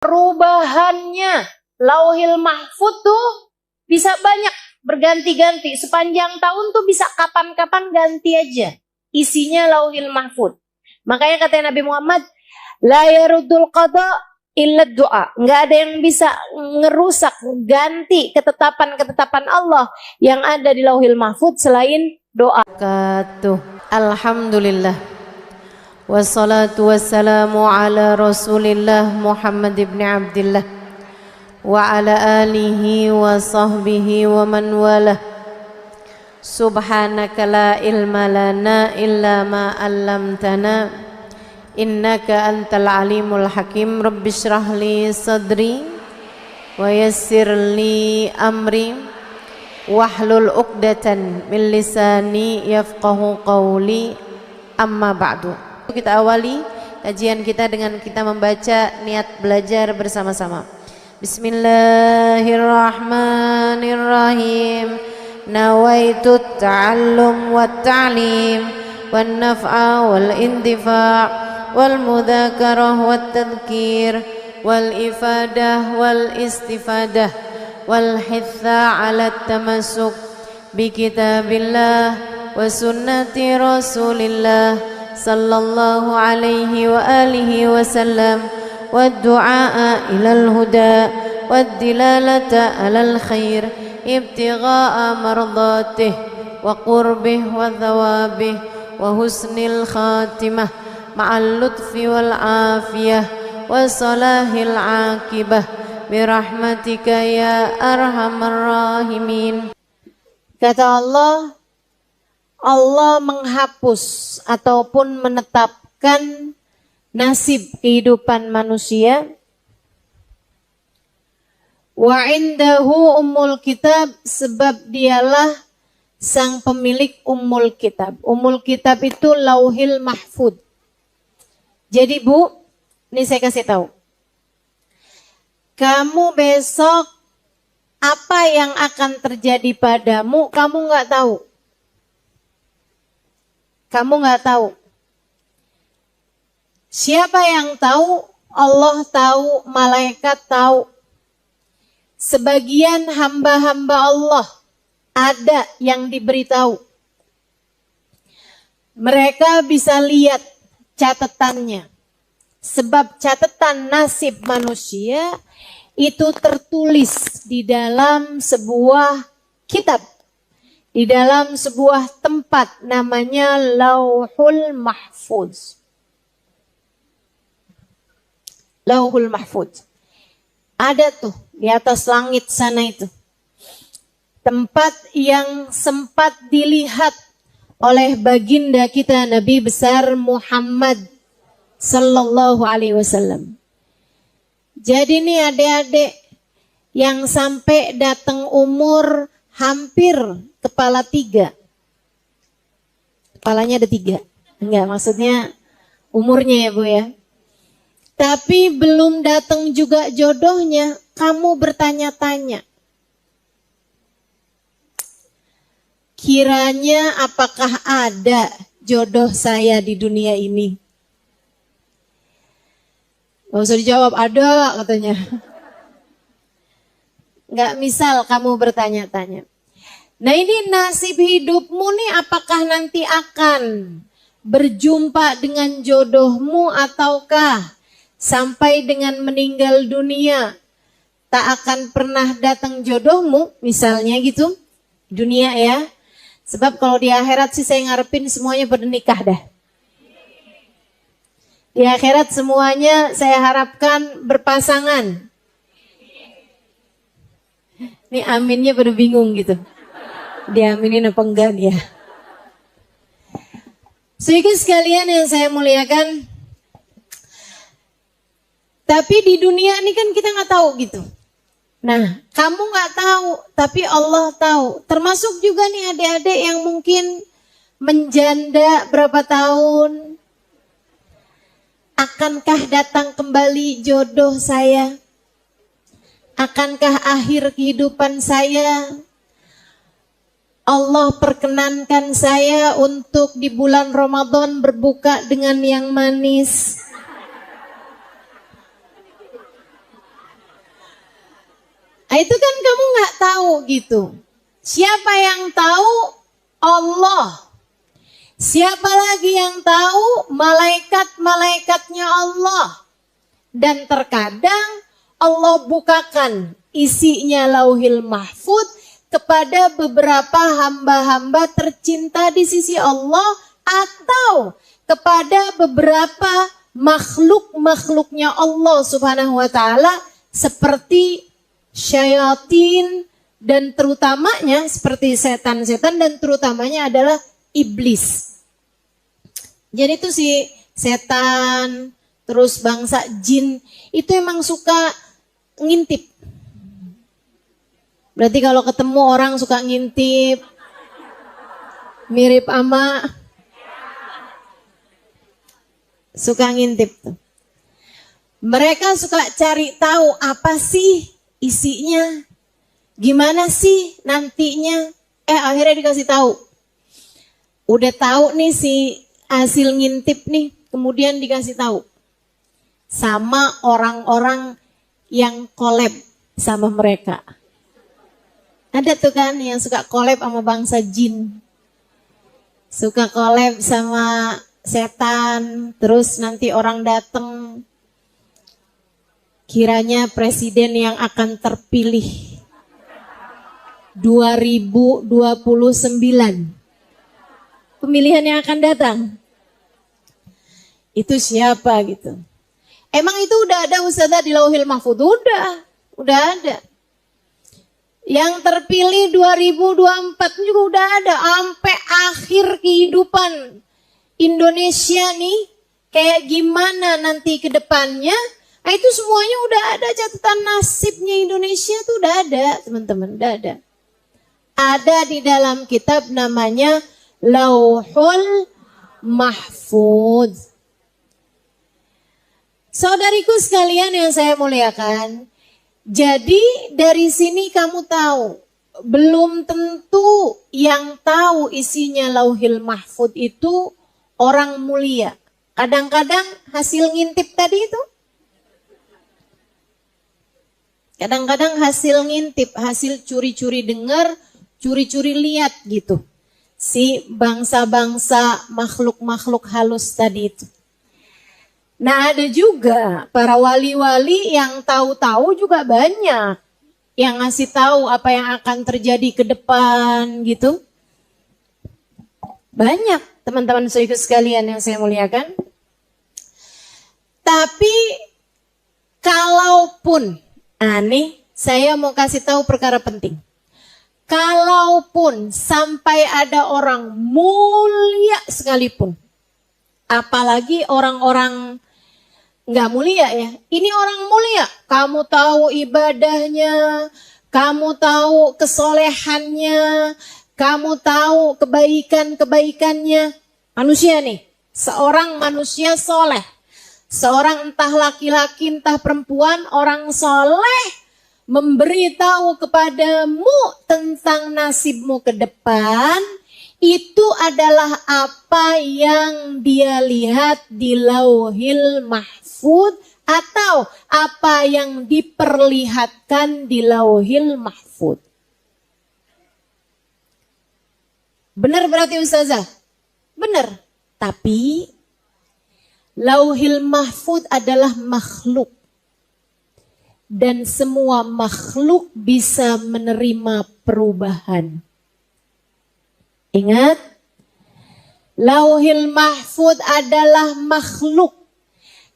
Perubahannya Lauhil Mahfud tuh bisa banyak berganti-ganti. Sepanjang tahun tuh bisa kapan-kapan ganti aja isinya Lauhil Mahfud. Makanya kata Nabi Muhammad, la yaruddul qada illa doa. Nggak ada yang bisa ngerusak, ganti ketetapan-ketetapan Allah yang ada di Lauhil Mahfud selain doa. Alhamdulillah. Wassalatu wassalamu ala Rasulillah Muhammad ibn Abdillah wa ala alihi wa sahbihi wa man walah. Subhanaka la ilma lana illa ma 'allamtana innaka antal alimul hakim. Rabbi shrah li sadri wa yassir li amri wahlul 'uqdatan min lisani yafqahu qawli. Amma ba'du. Kita awali kajian kita dengan kita membaca niat belajar bersama-sama. Bismillahirrahmanirrahim. Nawaitu ta'allum wa ta'lim wan naf'a wal intifa' wal mudzakarah wat tadhkir wal ifadah wal istifadah wal hitha 'ala tamassuk bi kitabillah wa sunnati rasulillah sallallahu alaihi wa alihi wasallam wad du'a ilal huda wad dilalata 'alal khair ibtigha'a mardatih wa qurbih wa thawabih wa husnil khatimah ma'al lutfi wal afiyah wa salahil aqibah birahmatika ya arhamar rahimin. Kata Allah menghapus ataupun menetapkan nasib kehidupan manusia. Wa indahu ummul kitab, sebab dialah sang pemilik ummul kitab. Ummul kitab itu Lauhil Mahfud. Jadi Bu, ini saya kasih tahu. Kamu besok apa yang akan terjadi padamu, kamu nggak tahu. Kamu nggak tahu. Siapa yang tahu? Allah tahu, malaikat tahu. Sebagian hamba-hamba Allah ada yang diberitahu. Mereka bisa lihat catatannya. Sebab catatan nasib manusia itu tertulis di dalam sebuah kitab. Di dalam sebuah tempat namanya Lauhul Mahfuz. Lauhul Mahfuz. Ada tuh di atas langit sana itu. Tempat yang sempat dilihat oleh baginda kita Nabi besar Muhammad sallallahu alaihi wasallam. Jadi nih adik-adik yang sampai datang umur hampir kepala 3. Kepalanya ada 3. Enggak, maksudnya umurnya ya Bu ya. Tapi belum datang juga jodohnya, kamu bertanya-tanya. Kiranya apakah ada jodoh saya di dunia ini? Gak usah dijawab, ada katanya. Gak misal kamu bertanya-tanya. Nah ini nasib hidupmu nih, apakah nanti akan berjumpa dengan jodohmu ataukah sampai dengan meninggal dunia tak akan pernah datang jodohmu, misalnya gitu, dunia ya. Sebab kalau di akhirat sih saya ngarepin semuanya pada nikah dah. Di akhirat semuanya saya harapkan berpasangan. Ini aminnya pada bingung gitu. Diaminin apa enggak dia. Sedikit sekalian yang saya muliakan. Tapi di dunia ini kan kita nggak tahu gitu. Nah, kamu nggak tahu, tapi Allah tahu. Termasuk juga nih adik-adik yang mungkin menjanda berapa tahun. Akankah datang kembali jodoh saya? Akankah akhir kehidupan saya? Allah perkenankan saya untuk di bulan Ramadan berbuka dengan yang manis. Nah, itu kan kamu nggak tahu gitu. Siapa yang tahu? Allah. Siapa lagi yang tahu? Malaikat-malaikatnya Allah. Dan terkadang Allah bukakan isinya Lauhil Mahfud kepada beberapa hamba-hamba tercinta di sisi Allah atau kepada beberapa makhluk-makhluknya Allah Subhanahu wa taala seperti syayatin dan terutamanya seperti setan-setan dan terutamanya adalah iblis. Jadi itu si setan terus bangsa jin itu emang suka ngintip. Berarti kalau ketemu orang suka ngintip, mirip ama suka ngintip tuh. Mereka suka cari tahu apa sih isinya, gimana sih nantinya. Akhirnya dikasih tahu. Udah tahu nih si hasil ngintip nih, kemudian dikasih tahu sama orang-orang yang collab sama mereka. Ada tuh kan yang suka collab sama bangsa jin, suka collab sama setan, terus nanti orang datang kiranya presiden yang akan terpilih 2029. Pemilihan yang akan datang. Itu siapa gitu. Emang itu udah ada Ustazah di Lauhil Mahfud? Udah ada. Yang terpilih 2024 juga udah ada. Sampai akhir kehidupan Indonesia nih, kayak gimana nanti ke depannya. Nah, itu semuanya udah ada, catatan nasibnya Indonesia tuh udah ada, teman-teman, udah ada. Ada di dalam kitab namanya Lauhul Mahfud. Saudariku sekalian yang saya muliakan, jadi dari sini kamu tahu, belum tentu yang tahu isinya Lauhil Mahfud itu orang mulia. Kadang-kadang hasil ngintip tadi itu, kadang-kadang hasil ngintip, hasil curi-curi dengar, curi-curi lihat gitu. Si bangsa-bangsa makhluk-makhluk halus tadi itu. Nah, ada juga para wali-wali yang tahu-tahu juga banyak. Yang ngasih tahu apa yang akan terjadi ke depan gitu. Banyak teman-teman sekalian yang saya muliakan. Tapi kalaupun, nih saya mau kasih tahu perkara penting. Kalaupun sampai ada orang mulia sekalipun, apalagi orang-orang nggak mulia ya, ini orang mulia, kamu tahu ibadahnya, kamu tahu kesolehannya, kamu tahu kebaikan-kebaikannya, manusia nih, seorang manusia soleh, seorang entah laki-laki entah perempuan, orang soleh, memberitahu kepadamu tentang nasibmu ke depan, itu adalah apa yang dia lihat di Lauhil Mahfud atau apa yang diperlihatkan di Lauhil Mahfud. Benar berarti Ustazah? Benar. Tapi Lauhil Mahfud adalah makhluk. Dan semua makhluk bisa menerima perubahan. Ingat, Lauhil Mahfud adalah makhluk.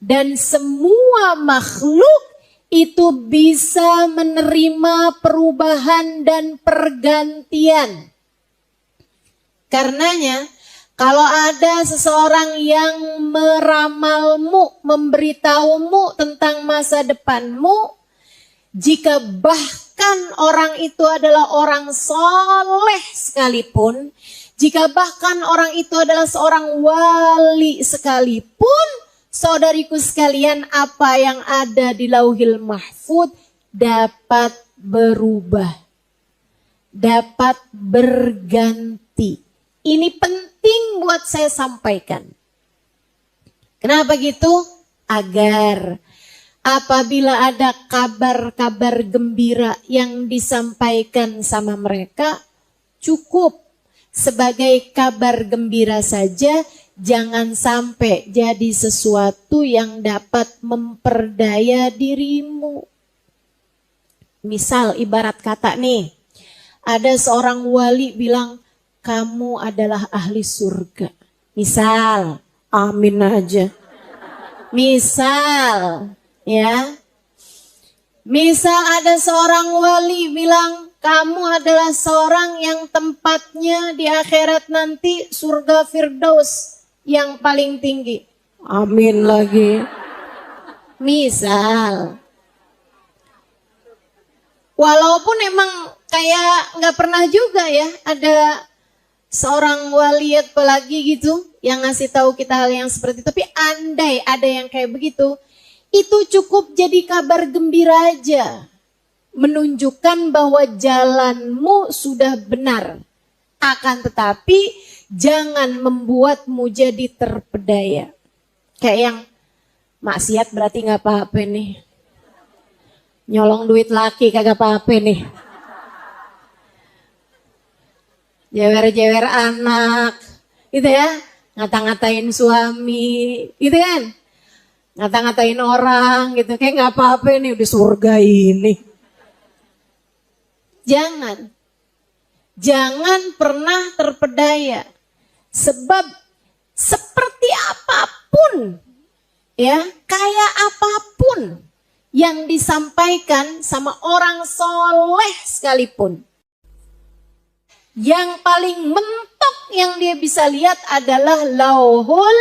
Dan semua makhluk itu bisa menerima perubahan dan pergantian. Karenanya, kalau ada seseorang yang meramalmu, memberitahumu tentang masa depanmu, jika bahkan orang itu adalah orang soleh sekalipun, jika bahkan orang itu adalah seorang wali sekalipun, saudariku sekalian, apa yang ada di Lauhil Mahfud dapat berubah, dapat berganti. Ini penting buat saya sampaikan. Kenapa gitu? Agar apabila ada kabar-kabar gembira yang disampaikan sama mereka, cukup sebagai kabar gembira saja, jangan sampai jadi sesuatu yang dapat memperdaya dirimu. Misal ibarat kata nih, ada seorang wali bilang, kamu adalah ahli surga. Misal, amin aja. Misal, ya. Misal ada seorang wali bilang, kamu adalah seorang yang tempatnya di akhirat nanti surga Firdaus yang paling tinggi. Amin lagi. Misal. Walaupun emang kayak nggak pernah juga ya ada seorang wali apalagi gitu yang ngasih tahu kita hal yang seperti itu. Tapi andai ada yang kayak begitu, itu cukup jadi kabar gembira aja. Menunjukkan bahwa jalanmu sudah benar. Akan tetapi jangan membuatmu jadi terpedaya. Kayak yang maksiat berarti nggak apa-apa nih. Nyolong duit laki kagak apa-apa nih. Jewer-jewer anak, gitu ya. Ngata-ngatain suami, gitu kan. Ngata-ngatain orang gitu, kayak nggak apa-apa nih udah surga ini. Jangan pernah terpedaya. Sebab seperti apapun, ya, kayak apapun yang disampaikan sama orang soleh sekalipun, yang paling mentok yang dia bisa lihat adalah Lauhul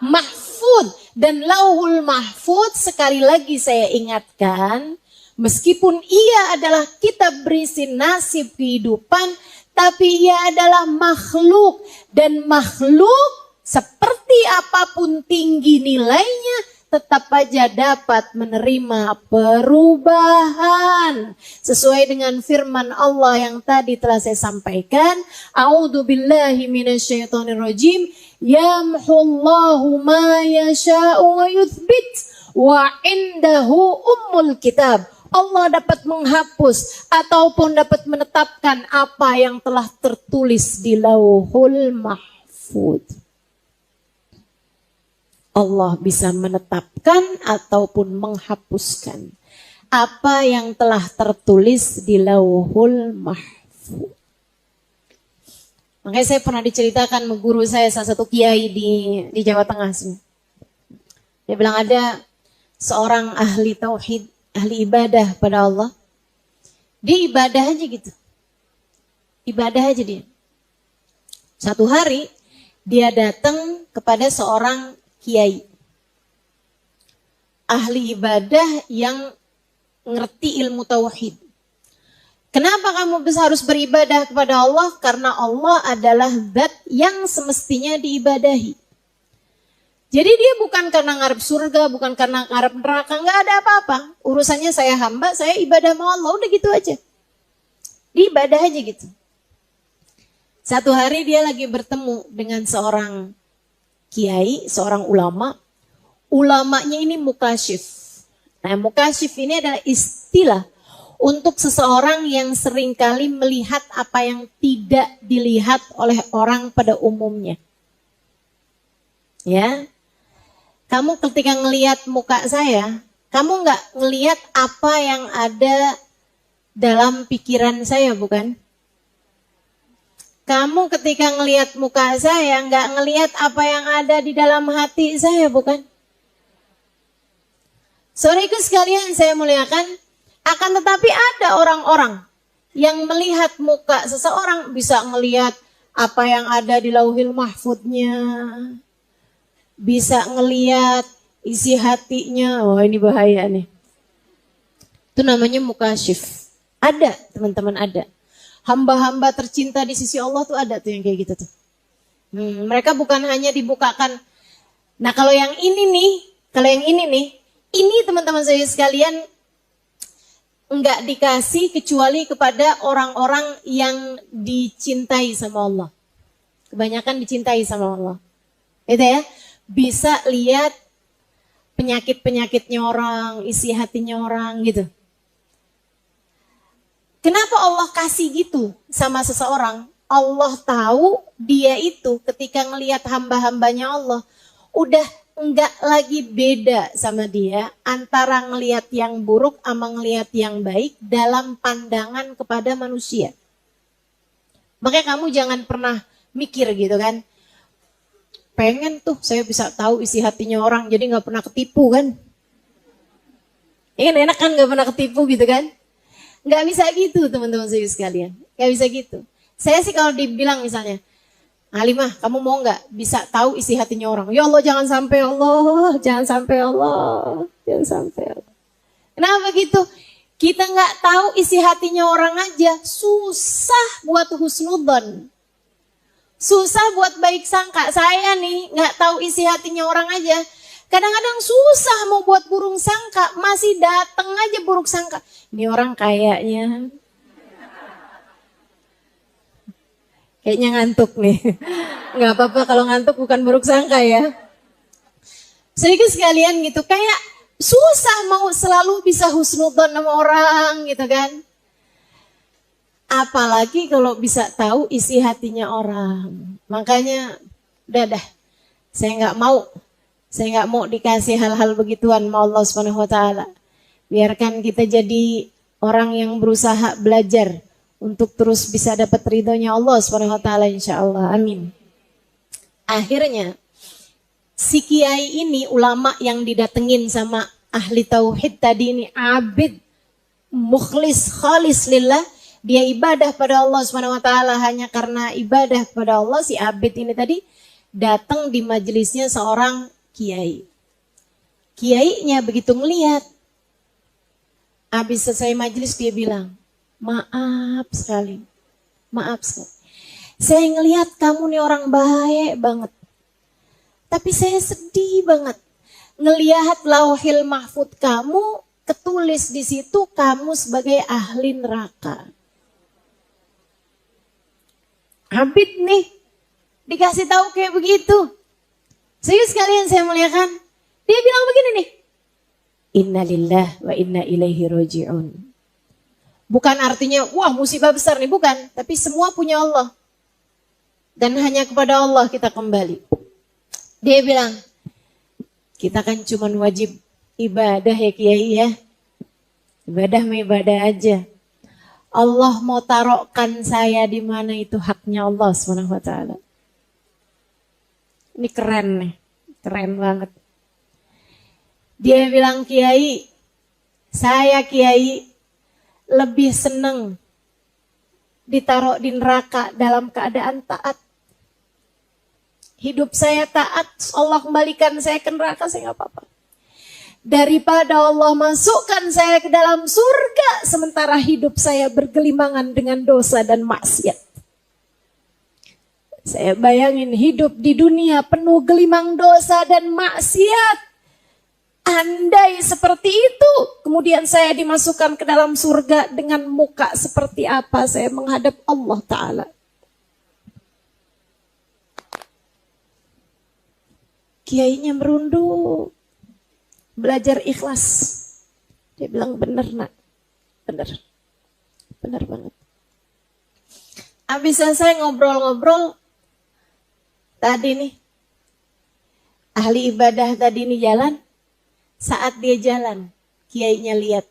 Mahfud. Dan Lauhul Mahfud, sekali lagi saya ingatkan, meskipun ia adalah kitab berisi nasib kehidupan, tapi ia adalah makhluk. Dan makhluk seperti apapun tinggi nilainya, tetap aja dapat menerima perubahan. Sesuai dengan firman Allah yang tadi telah saya sampaikan. A'udzubillahi minasyaitonirrajim. Yamhullahu ma yasha'u wa yuthbit. Wa indahu ummul kitab. Allah dapat menghapus ataupun dapat menetapkan apa yang telah tertulis di Lauhul Mahfud. Allah bisa menetapkan ataupun menghapuskan apa yang telah tertulis di Lauhul Mahfud. Makanya saya pernah diceritakan guru saya, salah satu kiai di Jawa Tengah. Dia bilang ada seorang ahli tauhid, ahli ibadah pada Allah. Dia ibadah aja gitu. Ibadah aja dia. Satu hari dia datang kepada seorang kiai, ahli ibadah yang ngerti ilmu tauhid. Kenapa kamu harus beribadah kepada Allah? Karena Allah adalah zat yang semestinya diibadahi. Jadi dia bukan karena ngarep surga, bukan karena ngarep neraka, nggak ada apa-apa. Urusannya saya hamba, saya ibadah sama Allah, udah gitu aja. Diibadah aja gitu. Satu hari dia lagi bertemu dengan seorang kiai, seorang ulama. Ulamanya ini mukasyif. Nah, mukasyif ini adalah istilah untuk seseorang yang seringkali melihat apa yang tidak dilihat oleh orang pada umumnya. Ya, kamu ketika ngelihat muka saya, kamu nggak ngelihat apa yang ada dalam pikiran saya, bukan? Kamu ketika ngelihat muka saya, nggak ngelihat apa yang ada di dalam hati saya, bukan? Saudaraku sekalian saya muliakan, akan tetapi ada orang-orang yang melihat muka seseorang, bisa ngelihat apa yang ada di Lauhul Mahfudnya, bisa ngelihat isi hatinya. Oh, ini bahaya nih. Itu namanya mukasyif. Ada, teman-teman, ada. Hamba-hamba tercinta di sisi Allah tuh ada tuh yang kayak gitu tuh. Mereka bukan hanya dibukakan. Nah, kalau yang ini nih, ini teman-teman saya sekalian enggak dikasih kecuali kepada orang-orang yang dicintai sama Allah. Kebanyakan dicintai sama Allah. Itu ya, bisa lihat penyakit-penyakitnya orang, isi hatinya orang gitu. Kenapa Allah kasih gitu sama seseorang? Allah tahu dia itu ketika ngelihat hamba-hambanya Allah udah enggak lagi beda sama dia antara ngelihat yang buruk sama ngelihat yang baik dalam pandangan kepada manusia. Makanya kamu jangan pernah mikir gitu kan. Pengen tuh saya bisa tahu isi hatinya orang jadi nggak pernah ketipu kan. Enak kan nggak pernah ketipu gitu kan. Nggak bisa gitu teman-teman saya sekalian. Nggak bisa gitu. Saya sih kalau dibilang misalnya, Halimah kamu mau nggak bisa tahu isi hatinya orang? Ya Allah jangan sampai Allah, jangan sampai Allah, jangan sampai Allah. Kenapa gitu? Kita nggak tahu isi hatinya orang aja, susah buat husnudzon. Susah buat baik sangka. Saya nih nggak tahu isi hatinya orang aja. Kadang-kadang susah mau buat buruk sangka, masih dateng aja buruk sangka. Ini orang kayaknya ngantuk nih. Nggak apa-apa kalau ngantuk bukan buruk sangka ya. Sedikit sekalian gitu, kayak susah mau selalu bisa husnudzon sama orang gitu kan. Apalagi kalau bisa tahu isi hatinya orang. Makanya udah dah, saya nggak mau dikasih hal-hal begituan sama Allah Subhanahu wa taala. Biarkan kita jadi orang yang berusaha belajar untuk terus bisa dapat ridhonya Allah Subhanahu wa taala insyaallah. Amin. Akhirnya si kiai ini ulama yang didatengin sama ahli tauhid tadi ini abid mukhlis khalis lillah, dia ibadah pada Allah Subhanahu wa taala hanya karena ibadah pada Allah. Si abid ini tadi datang di majelisnya seorang kiai. Kiainya begitu ngelihat, habis selesai majelis dia bilang, maaf sekali. Saya ngelihat kamu nih orang baik banget. Tapi saya sedih banget ngelihat lauhil mahfud kamu ketulis di situ kamu sebagai ahli neraka. Abid nih dikasih tahu kayak begitu. Serius sekalian saya muliakan. Dia bilang begini nih. Innalillah wa inna ilaihi roji'un. Bukan artinya, wah musibah besar nih. Bukan. Tapi semua punya Allah. Dan hanya kepada Allah kita kembali. Dia bilang, kita kan cuma wajib ibadah ya kiai ya. Ibadah mah ibadah aja. Allah mau taruhkan saya di mana itu haknya Allah SWT. Ini keren nih, keren banget. Dia bilang, kiai, saya kiai lebih seneng ditaruh di neraka dalam keadaan taat. Hidup saya taat, Allah kembalikan saya ke neraka, saya gak apa-apa. Daripada Allah masukkan saya ke dalam surga, sementara hidup saya bergelimangan dengan dosa dan maksiat. Saya bayangin hidup di dunia penuh gelimang dosa dan maksiat. Andai seperti itu, kemudian saya dimasukkan ke dalam surga dengan muka seperti apa saya menghadap Allah Ta'ala. Kiainya merunduk, belajar ikhlas. Dia bilang benar nak, benar banget. Habis selesai ngobrol-ngobrol, tadi nih, ahli ibadah tadi nih jalan. Saat dia jalan, kiainya lihat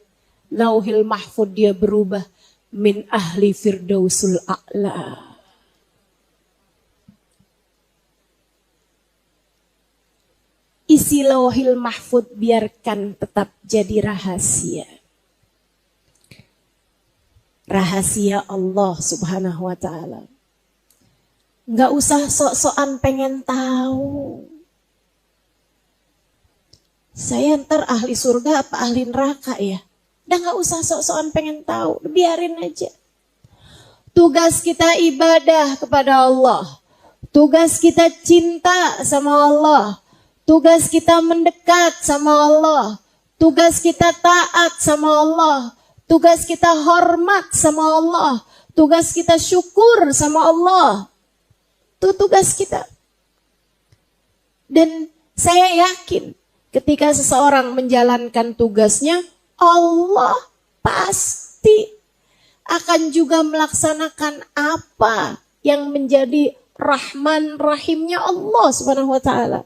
lauhil mahfud dia berubah min ahli firdausul a'la. Isi lauhil mahfud biarkan tetap jadi rahasia. Rahasia Allah Subhanahu wa ta'ala. Nggak usah sok-sokan pengen tahu. Saya ntar ahli surga apa ahli neraka ya? Udah nggak usah sok-sokan pengen tahu. Biarin aja. Tugas kita ibadah kepada Allah. Tugas kita cinta sama Allah. Tugas kita mendekat sama Allah. Tugas kita taat sama Allah. Tugas kita hormat sama Allah. Tugas kita syukur sama Allah. Itu tugas kita. Dan saya yakin Ketika seseorang menjalankan tugasnya, Allah pasti akan juga melaksanakan apa yang menjadi Rahman Rahimnya Allah Subhanahu wa taala.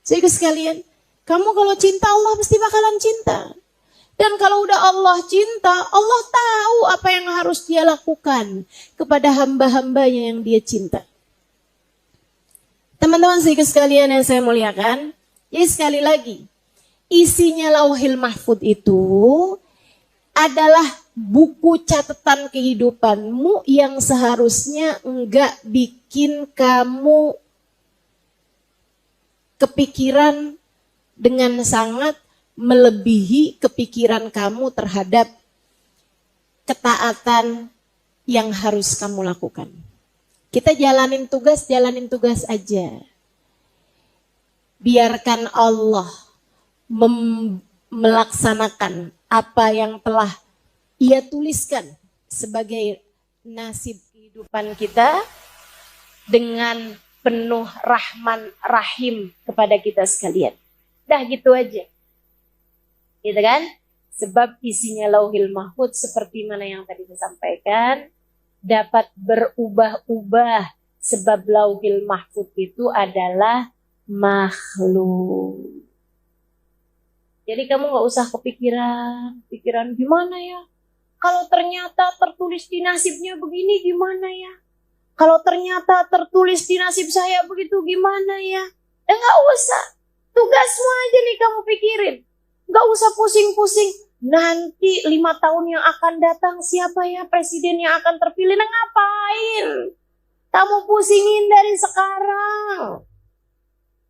Sehingga sekalian, kamu kalau cinta Allah pasti bakalan cinta. Dan kalau udah Allah cinta, Allah tahu apa yang harus dia lakukan kepada hamba-hambanya yang dia cinta. Teman-teman sekalian yang saya muliakan, jadi sekali lagi, isinya Lauhil Mahfud itu adalah buku catatan kehidupanmu yang seharusnya enggak bikin kamu kepikiran dengan sangat melebihi kepikiran kamu terhadap ketaatan yang harus kamu lakukan. Kita jalanin tugas aja. Biarkan Allah melaksanakan apa yang telah Ia tuliskan sebagai nasib kehidupan kita dengan penuh rahman rahim kepada kita sekalian. Dah gitu aja. Gitu kan? Sebab isinya Lauhil Mahfud seperti mana yang tadi saya sampaikan, dapat berubah-ubah sebab Lauhil Mahfud itu adalah makhluk. Jadi kamu gak usah pikiran gimana ya? Kalau ternyata tertulis di nasibnya begini gimana ya? Kalau ternyata tertulis di nasib saya begitu gimana ya? Gak usah. Tugasmu aja nih kamu pikirin. Gak usah pusing-pusing. Nanti 5 tahun yang akan datang siapa ya presiden yang akan terpilih? Nah ngapain? Kamu pusingin dari sekarang.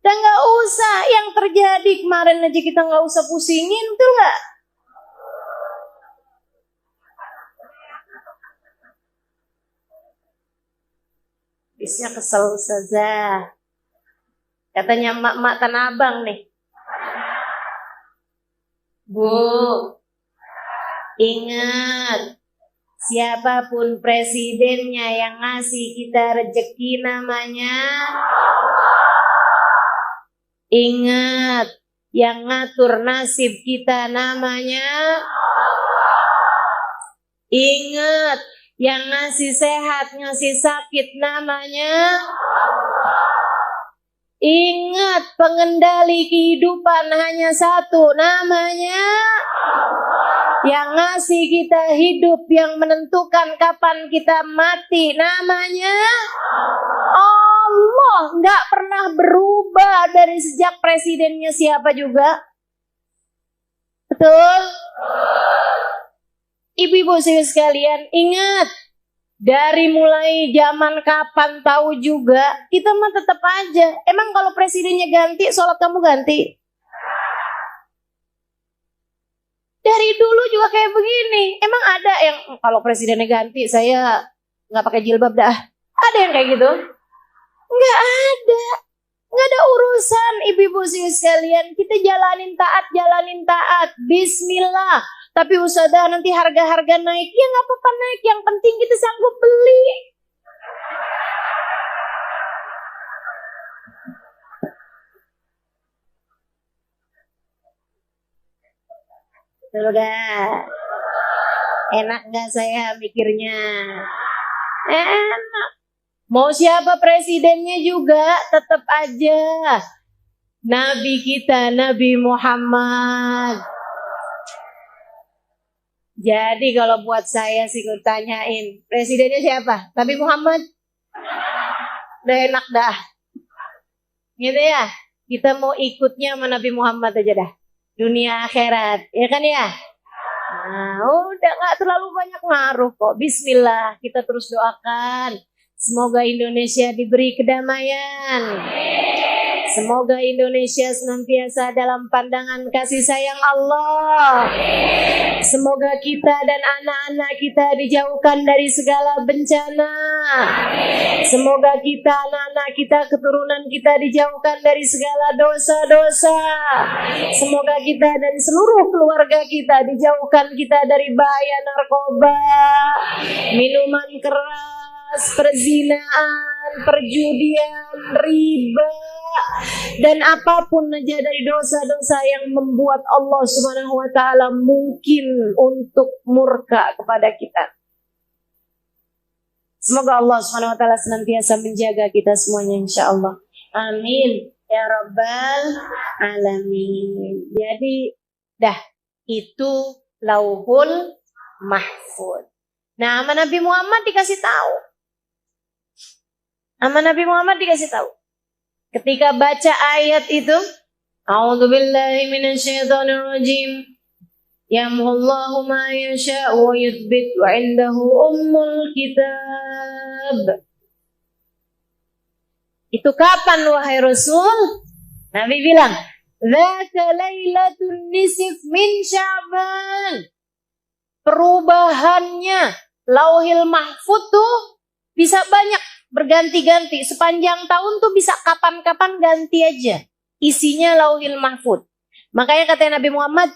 Dan gak usah yang terjadi kemarin aja kita gak usah pusingin, betul gak? Bisnya kesel saja. Katanya emak-emak Tanah Abang nih. Bu, ingat, siapapun presidennya yang ngasih kita rezeki namanya, ingat, yang ngatur nasib kita namanya, ingat, yang ngasih sehat, ngasih sakit namanya, ingat, pengendali kehidupan hanya satu namanya, yang ngasih kita hidup, yang menentukan kapan kita mati namanya Allah. Nggak pernah berubah dari sejak presidennya siapa juga. Betul? Ibu-ibu sekalian, ingat, dari mulai zaman kapan tahu juga, kita mah tetap aja. Emang kalau presidennya ganti, sholat kamu ganti? Dari dulu juga kayak begini. Emang ada yang kalau presidennya ganti, saya nggak pakai jilbab dah? Ada yang kayak gitu? Nggak ada. Nggak ada urusan ibu-ibu sekalian. Kita jalanin taat. Bismillah. Tapi usaha nanti harga-harga naik. Ya nggak apa-apa naik. Yang penting kita sanggup beli. Betul gak? Enak gak saya mikirnya? Enak. Mau siapa presidennya juga tetap aja Nabi kita, Nabi Muhammad. Jadi kalau buat saya sih gue tanyain, presidennya siapa? Nabi Muhammad? Udah enak dah. Gitu ya? Kita mau ikutnya sama Nabi Muhammad aja dah. Dunia akhirat, ya kan ya? Nah, udah gak terlalu banyak ngaruh kok. Bismillah, kita terus doakan. Semoga Indonesia diberi kedamaian. Semoga Indonesia senantiasa dalam pandangan kasih sayang Allah. Semoga kita dan anak-anak kita dijauhkan dari segala bencana. Semoga kita, anak-anak kita, keturunan kita dijauhkan dari segala dosa-dosa. Semoga kita dan seluruh keluarga kita dijauhkan kita dari bahaya narkoba, minuman keras, perzinaan, perjudian, riba, Dan apapun aja dari dosa-dosa yang membuat Allah Subhanahu wa taala mungkin untuk murka kepada kita. Semoga Allah Subhanahu wa taala senantiasa menjaga kita semuanya insyaallah. Amin ya rabbal alamin. Jadi itu Lauhul Mahfuz. Nah, sama Nabi Muhammad dikasih tahu. Ketika baca ayat itu, A'udzubillahi minasyaitonirrajim. Yamhullahu ma yasha'u wa yuthbit wa indahu ummul kitab. Itu kapan wahai Rasul? Nabi bilang, "Dzaka lailatun nisf min Sya'ban." Perubahannya Lauhil Mahfuz tuh bisa banyak, berganti-ganti. Sepanjang tahun tuh bisa kapan-kapan ganti aja. Isinya Lauhil Mahfuz. Makanya kata Nabi Muhammad,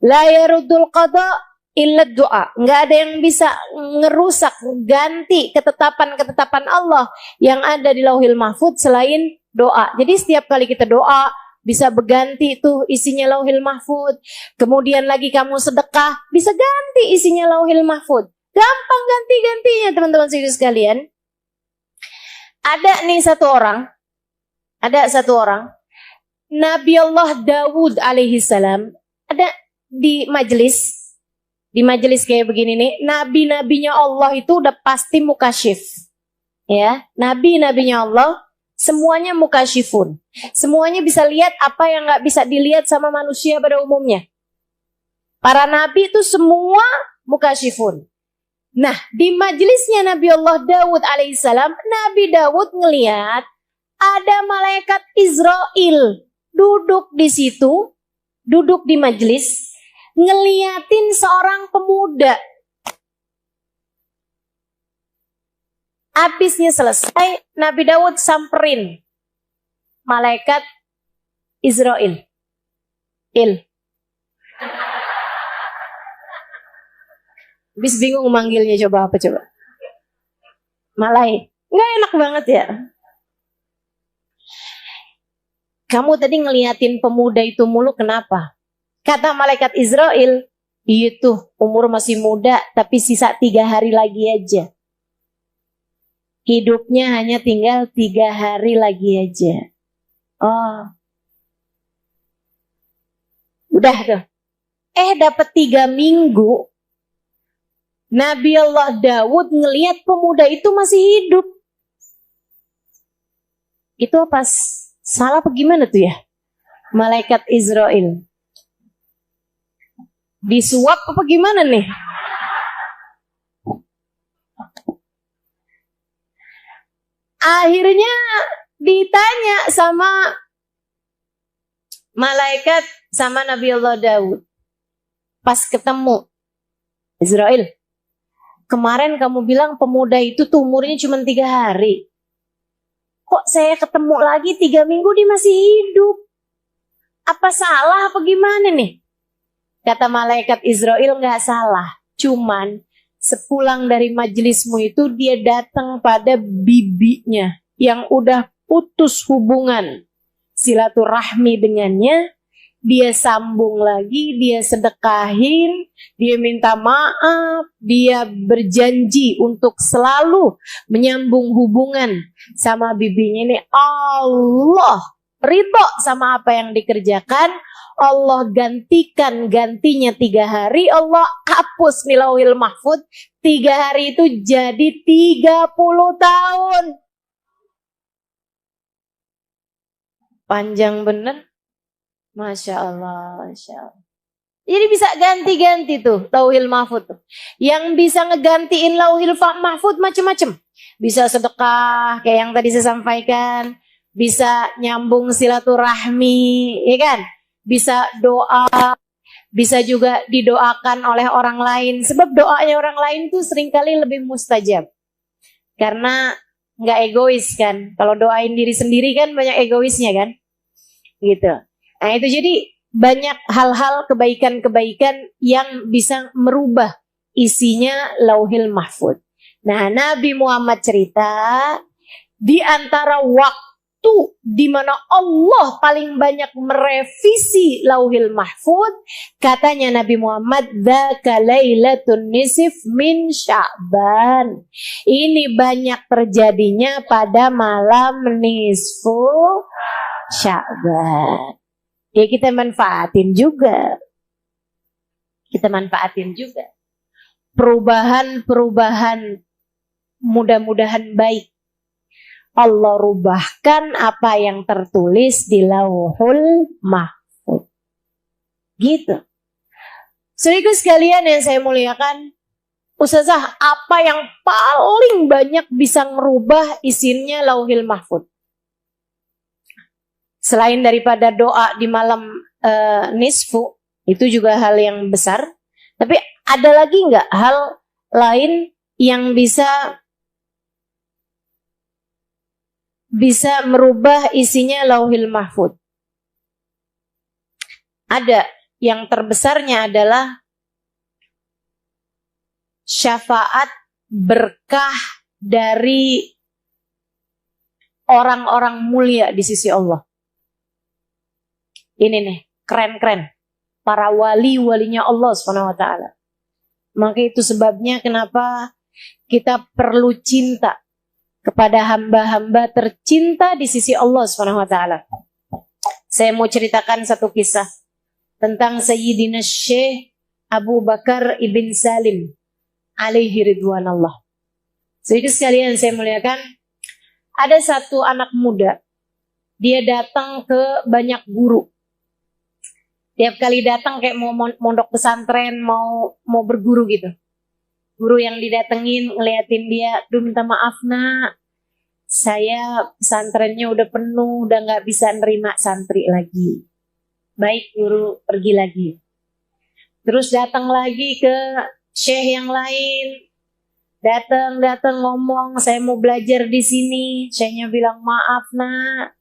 la yaruddul qada illa doa. Nggak ada yang bisa ngerusak, ganti ketetapan-ketetapan Allah yang ada di Lauhil Mahfuz selain doa. Jadi setiap kali kita doa, bisa berganti tuh isinya Lauhil Mahfuz. Kemudian lagi kamu sedekah, bisa ganti isinya Lauhil Mahfuz. Gampang ganti-gantinya teman-teman sekalian. Ada satu orang, Nabi Allah Dawud alaihi salam, ada di majelis kayak begini nih, nabi-nabinya Allah itu udah pasti mukasyif. Ya, nabi-nabinya Allah semuanya mukasyifun. Semuanya bisa lihat apa yang nggak bisa dilihat sama manusia pada umumnya. Para nabi itu semua mukasyifun. Nah, di majelisnya Nabi Allah Dawud alaihissalam, Nabi Dawud ngelihat ada malaikat Israel duduk di situ, duduk di majelis, ngeliatin seorang pemuda. Habisnya selesai, Nabi Dawud samperin malaikat Israel. Habis bingung manggilnya, coba apa coba? Malai. Nggak enak banget ya. Kamu tadi ngeliatin pemuda itu mulu kenapa? Kata malaikat Israel, itu umur masih muda tapi sisa 3 hari lagi aja. Hidupnya hanya tinggal 3 hari lagi aja. Oh. Udah tuh. Dapat 3 minggu. Nabi Allah Dawud ngelihat pemuda itu masih hidup. Itu apa? Salah apa gimana tuh ya? Malaikat Israel. Disuap apa gimana nih? Akhirnya ditanya sama malaikat sama Nabi Allah Dawud. Pas ketemu Israel. Kemarin kamu bilang pemuda itu tuh umurnya cuma 3 hari. Kok saya ketemu lagi 3 minggu dia masih hidup? Apa salah apa gimana nih? Kata malaikat Israel, nggak salah. Cuman sepulang dari majelismu itu dia datang pada bibinya yang udah putus hubungan silaturahmi dengannya. Dia sambung lagi, dia sedekahin, dia minta maaf, dia berjanji untuk selalu menyambung hubungan sama bibinya ini. Allah ridho sama apa yang dikerjakan, Allah gantikan gantinya 3 hari, Allah hapus di Lauhil Mahfuz 3 hari itu jadi 30 tahun. Panjang bener. Masya Allah, Masya Allah. Jadi bisa ganti-ganti tuh Lauhil Mahfuz tuh. Yang bisa ngegantiin Lauhil Mahfuz macem-macem. Bisa sedekah kayak yang tadi saya sampaikan. Bisa nyambung silaturahmi, ya kan? Bisa doa. Bisa juga didoakan oleh orang lain. Sebab doanya orang lain tuh seringkali lebih mustajab. Karena nggak egois kan. Kalau doain diri sendiri kan banyak egoisnya kan. Gitu. Nah itu jadi banyak hal-hal kebaikan-kebaikan yang bisa merubah isinya Lauhil Mahfuz. Nah Nabi Muhammad cerita di antara waktu di mana Allah paling banyak merevisi Lauhil Mahfud, katanya Nabi Muhammad, dzaka lailatun nisf min Sya'ban. Ini banyak terjadinya pada malam nisfu Sya'ban. Ya kita manfaatin juga. Perubahan-perubahan mudah-mudahan baik. Allah rubahkan apa yang tertulis di Lauhul Mahfud. Gitu. Saudaraku sekalian yang saya muliakan, Ustazah, apa yang paling banyak bisa merubah isinya Lauhul Mahfud? Selain daripada doa di malam nisfu, itu juga hal yang besar. Tapi ada lagi nggak hal lain yang bisa merubah isinya Lauhul Mahfud? Ada. Yang terbesarnya adalah syafaat berkah dari orang-orang mulia di sisi Allah. Ini nih, keren-keren. Para wali-walinya Allah SWT. Maka itu sebabnya kenapa kita perlu cinta kepada hamba-hamba tercinta di sisi Allah SWT. Saya mau ceritakan satu kisah tentang Sayyidina Syekh Abu Bakar ibn Salim alaihi ridwanallah. Sedikit sekalian saya muliakan, ada satu anak muda, dia datang ke banyak guru. Tiap kali datang kayak mau mondok pesantren, mau berguru gitu. Guru yang didatengin ngeliatin dia, "Duh, minta maaf nak, saya pesantrennya udah penuh, udah gak bisa nerima santri lagi." Baik guru, pergi lagi. Terus datang lagi ke syekh yang lain. Datang ngomong, "Saya mau belajar di sini." Syekhnya bilang, "Maaf nak,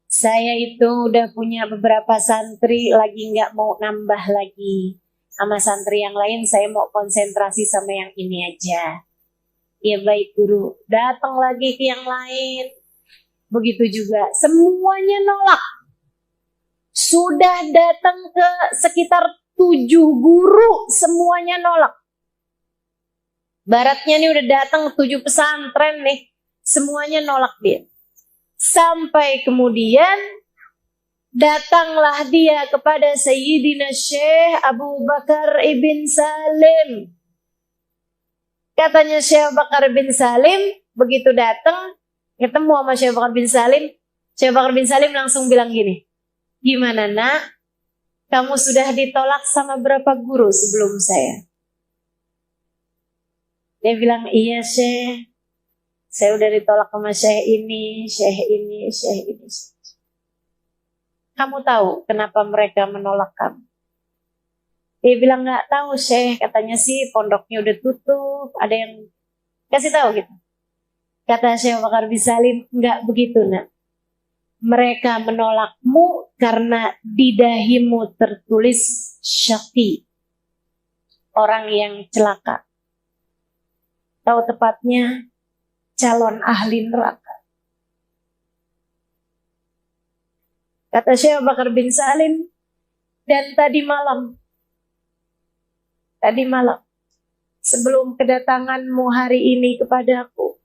saya itu udah punya beberapa santri, lagi gak mau nambah lagi. Sama santri yang lain saya mau konsentrasi sama yang ini aja." Ya baik guru. Datang lagi ke yang lain. Begitu juga. Semuanya nolak. Sudah datang ke sekitar 7 guru, semuanya nolak. Baratnya nih udah datang 7 pesantren nih, semuanya nolak dia. Sampai kemudian datanglah dia kepada Sayyidina Syekh Abu Bakar ibn Salim. Katanya Syekh Abu Bakar bin Salim, begitu datang, ketemu sama Syekh Abu Bakar bin Salim, Syekh Abu Bakar bin Salim langsung bilang gini, "Gimana nak, kamu sudah ditolak sama berapa guru sebelum saya?" Dia bilang, "Iya Syekh, saya udah ditolak sama Syekh ini, Syekh ini, Syekh ini." "Kamu tahu kenapa mereka menolak kamu?" Dia bilang, "Nggak tahu Syekh, katanya sih pondoknya udah tutup, ada yang kasih tahu gitu." Kata Syekh Bakar bin Salim, "Nggak begitu nak. Mereka menolakmu karena di dahimu tertulis syaqi, orang yang celaka. Tahu tepatnya calon ahli neraka." Kata Syekh Bakar bin Salim, "Dan tadi malam, sebelum kedatanganmu hari ini kepadaku,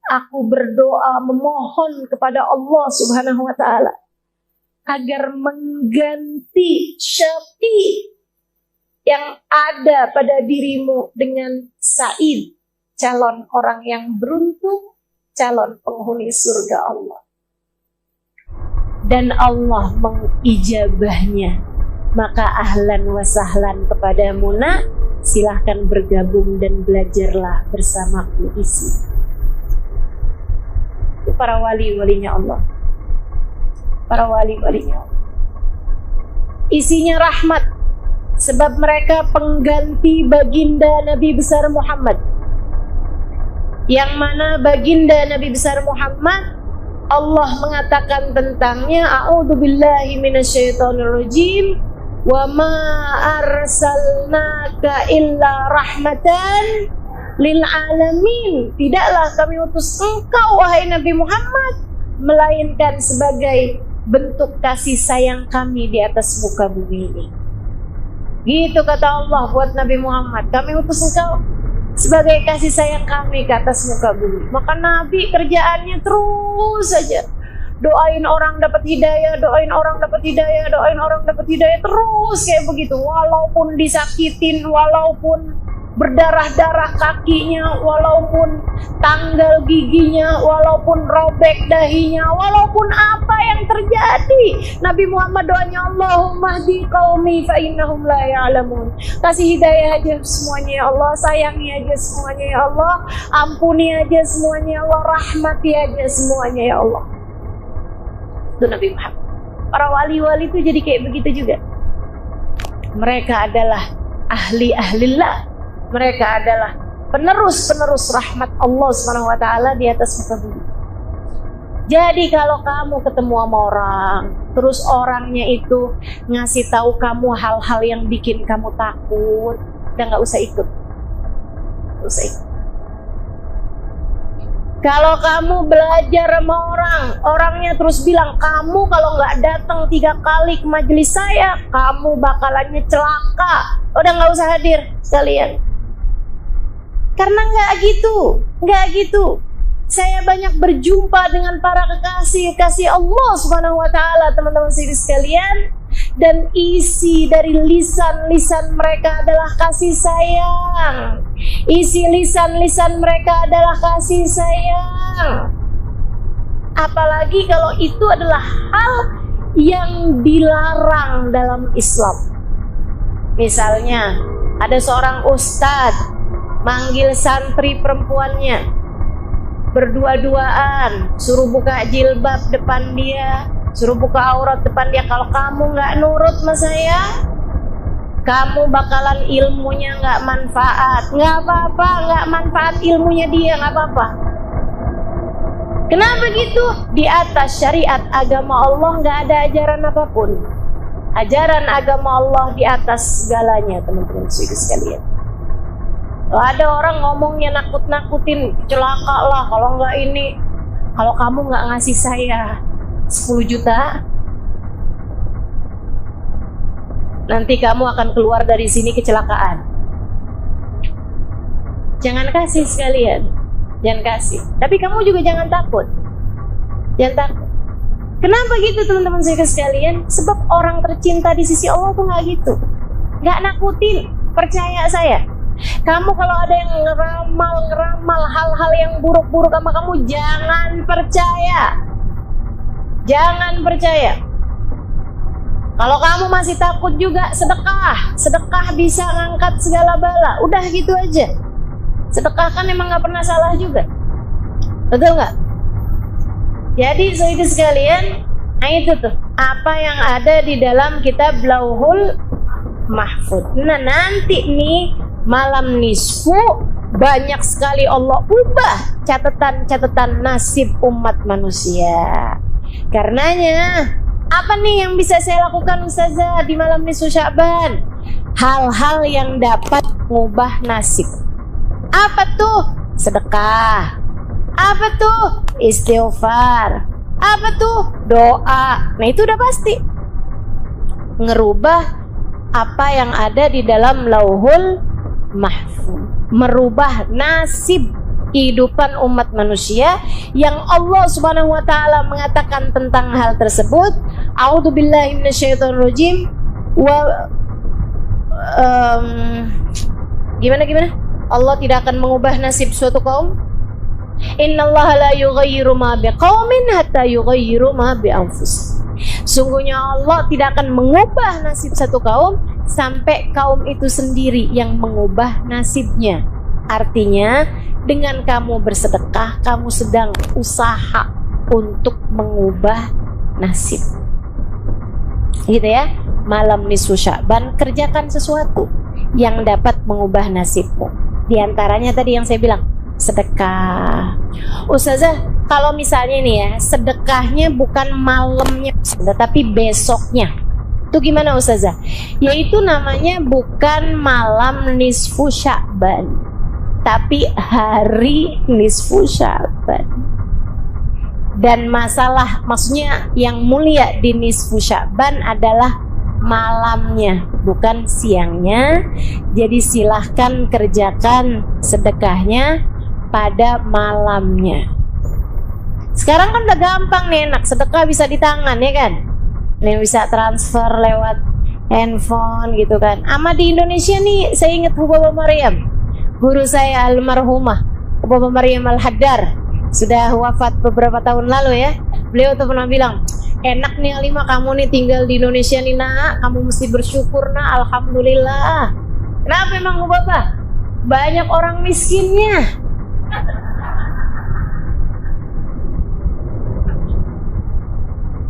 aku berdoa memohon kepada Allah Subhanahu wa Ta'ala agar mengganti syaqi yang ada pada dirimu dengan Sa'id, calon orang yang beruntung, calon penghuni surga Allah." Dan Allah mengijabahnya. Maka ahlan wa sahlan kepadamu nak, silahkan bergabung dan belajarlah bersamaku di sini. Itu para wali-walinya Allah. Para wali-walinya Allah. Isinya rahmat. Sebab mereka pengganti baginda Nabi besar Muhammad. Yang mana baginda Nabi besar Muhammad, Allah mengatakan tentangnya, "A'udzubillahi minasyaitonirrajim. Wa ma arsalnaka illa rahmatan lil alamin." Tidaklah kami utus engkau wahai Nabi Muhammad melainkan sebagai bentuk kasih sayang kami di atas muka bumi ini. Gitu kata Allah buat Nabi Muhammad, kami utus engkau sebagai kasih sayang kami ke atas muka bumi. Maka Nabi kerjaannya terus saja doain orang dapat hidayah, doain orang dapat hidayah, doain orang dapat hidayah, terus kayak begitu. Walaupun disakitin, walaupun berdarah-darah kakinya, walaupun tanggal giginya, walaupun robek dahinya, walaupun apa yang terjadi, Nabi Muhammad doanya, Allahumma hdi qaumi fa innahum la ya'lamun. Kasih hidayah aja semuanya ya Allah, sayangi aja semuanya ya Allah, ampuni aja semuanya ya Allah, rahmati aja semuanya ya Allah. Itu Nabi Muhammad. Para wali-wali itu jadi kayak begitu juga. Mereka adalah ahli-ahlillah. Mereka adalah penerus-penerus rahmat Allah SWT di atas muka bumi. Jadi kalau kamu ketemu sama orang, terus orangnya itu ngasih tahu kamu hal-hal yang bikin kamu takut, udah nggak usah ikut. Nggak usah ikut. Kalau kamu belajar sama orang, orangnya terus bilang, kamu kalau nggak datang 3 kali ke majelis saya, kamu bakalannya celaka. Udah nggak usah hadir sekalian. Karena nggak gitu. Saya banyak berjumpa dengan para kekasih Allah Subhanahu wa taala, teman-teman sekalian, dan isi dari lisan-lisan mereka adalah kasih sayang. Isi lisan-lisan mereka adalah kasih sayang. Apalagi kalau itu adalah hal yang dilarang dalam Islam. Misalnya, ada seorang ustadz manggil santri perempuannya, berdua-duaan, suruh buka jilbab depan dia, suruh buka aurat depan dia. Kalau kamu nggak nurut sama saya, kamu bakalan ilmunya nggak manfaat. Nggak apa-apa, nggak manfaat ilmunya dia, nggak apa-apa. Kenapa gitu? Di atas syariat agama Allah nggak ada ajaran apapun. Ajaran agama Allah di atas segalanya, teman-teman sekalian. Kalau ada orang ngomongnya nakut-nakutin, celaka lah kalau nggak ini, kalau kamu nggak ngasih saya 10 juta, nanti kamu akan keluar dari sini kecelakaan. Jangan kasih sekalian, jangan kasih. Tapi kamu juga jangan takut, jangan takut. Kenapa gitu teman-teman saya sekalian? Sebab orang tercinta di sisi Allah tuh nggak gitu, nggak nakutin. Percaya saya. Kamu kalau ada yang ngeramal hal-hal yang buruk-buruk sama kamu, jangan percaya. Jangan percaya. Kalau kamu masih takut juga, sedekah. Sedekah bisa ngangkat segala bala. Udah gitu aja. Sedekah kan emang gak pernah salah juga. Betul gak? Jadi saudara sekalian, nah itu tuh apa yang ada di dalam kitab Lauhul Mahfuz. Nah nanti nih malam nisfu banyak sekali Allah ubah catatan-catatan nasib umat manusia. Karenanya apa nih yang bisa saya lakukan Ustazah di malam nisfu Sya'ban? Hal-hal yang dapat mengubah nasib. Apa tuh? Sedekah. Apa tuh? Istighfar. Apa tuh? Doa. Nah itu udah pasti ngerubah apa yang ada di dalam Lauhul Mahfuz, merubah nasib kehidupan umat manusia yang Allah Subhanahu wa taala mengatakan tentang hal tersebut. A'udzubillahi minasyaitonirrajim. Gimana? Allah tidak akan mengubah nasib suatu kaum. Innallaha la yughayyiru ma biqaumin hatta yughayyiru ma bi anfusihim. Sungguhnya Allah tidak akan mengubah nasib satu kaum sampai kaum itu sendiri yang mengubah nasibnya. Artinya dengan kamu bersedekah, kamu sedang usaha untuk mengubah nasib. Gitu ya. Malam nisfu Sya'ban, kerjakan sesuatu yang dapat mengubah nasibmu. Di antaranya tadi yang saya bilang, sedekah. Ustazah, kalau misalnya nih ya, sedekahnya bukan malamnya, tetapi besoknya. Itu gimana Ustazah? Yaitu namanya bukan malam nisfu Sya'ban, tapi hari nisfu Sya'ban. Dan maksudnya yang mulia di nisfu Sya'ban adalah malamnya, bukan siangnya. Jadi silahkan kerjakan sedekahnya pada malamnya. Sekarang kan udah gampang nih, enak, sedekah bisa di tangan ya kan. Ini bisa transfer lewat handphone gitu kan. Ama di Indonesia nih, saya ingat Bu Bapa Maryam, guru saya almarhumah Bu Bapa Maryam Al-Haddar, sudah wafat beberapa tahun lalu ya. Beliau tuh pernah bilang, enak nih Alimah, kamu nih tinggal di Indonesia nih nak, kamu mesti bersyukur nak, alhamdulillah. Kenapa emang Bu Bapak? Banyak orang miskinnya.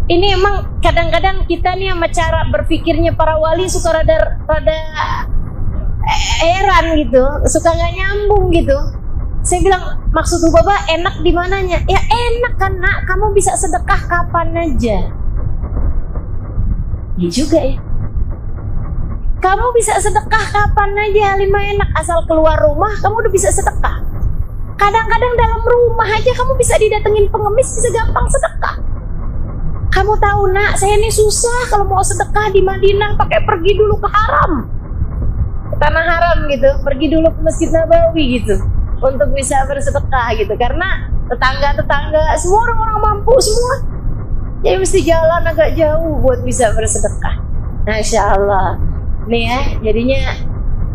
Ini emang kadang-kadang kita nih sama cara berpikirnya para wali suka rada heran gitu, suka nggak nyambung gitu. Saya bilang, maksud Bu Baba enak di mananya? Ya enak kan nak, kamu bisa sedekah kapan aja. Ya juga ya. Kamu bisa sedekah kapan aja, Halimah, enak. Asal keluar rumah, kamu udah bisa sedekah. Kadang-kadang dalam rumah aja kamu bisa didatengin pengemis, bisa gampang sedekah. Kamu tahu nak, saya ini susah kalau mau sedekah di Madinah, pakai pergi dulu ke haram, ke tanah haram gitu, pergi dulu ke Masjid Nabawi gitu, untuk bisa bersedekah gitu. Karena tetangga-tetangga semua orang-orang mampu semua, jadi mesti jalan agak jauh buat bisa bersedekah. Masya Allah nih ya, jadinya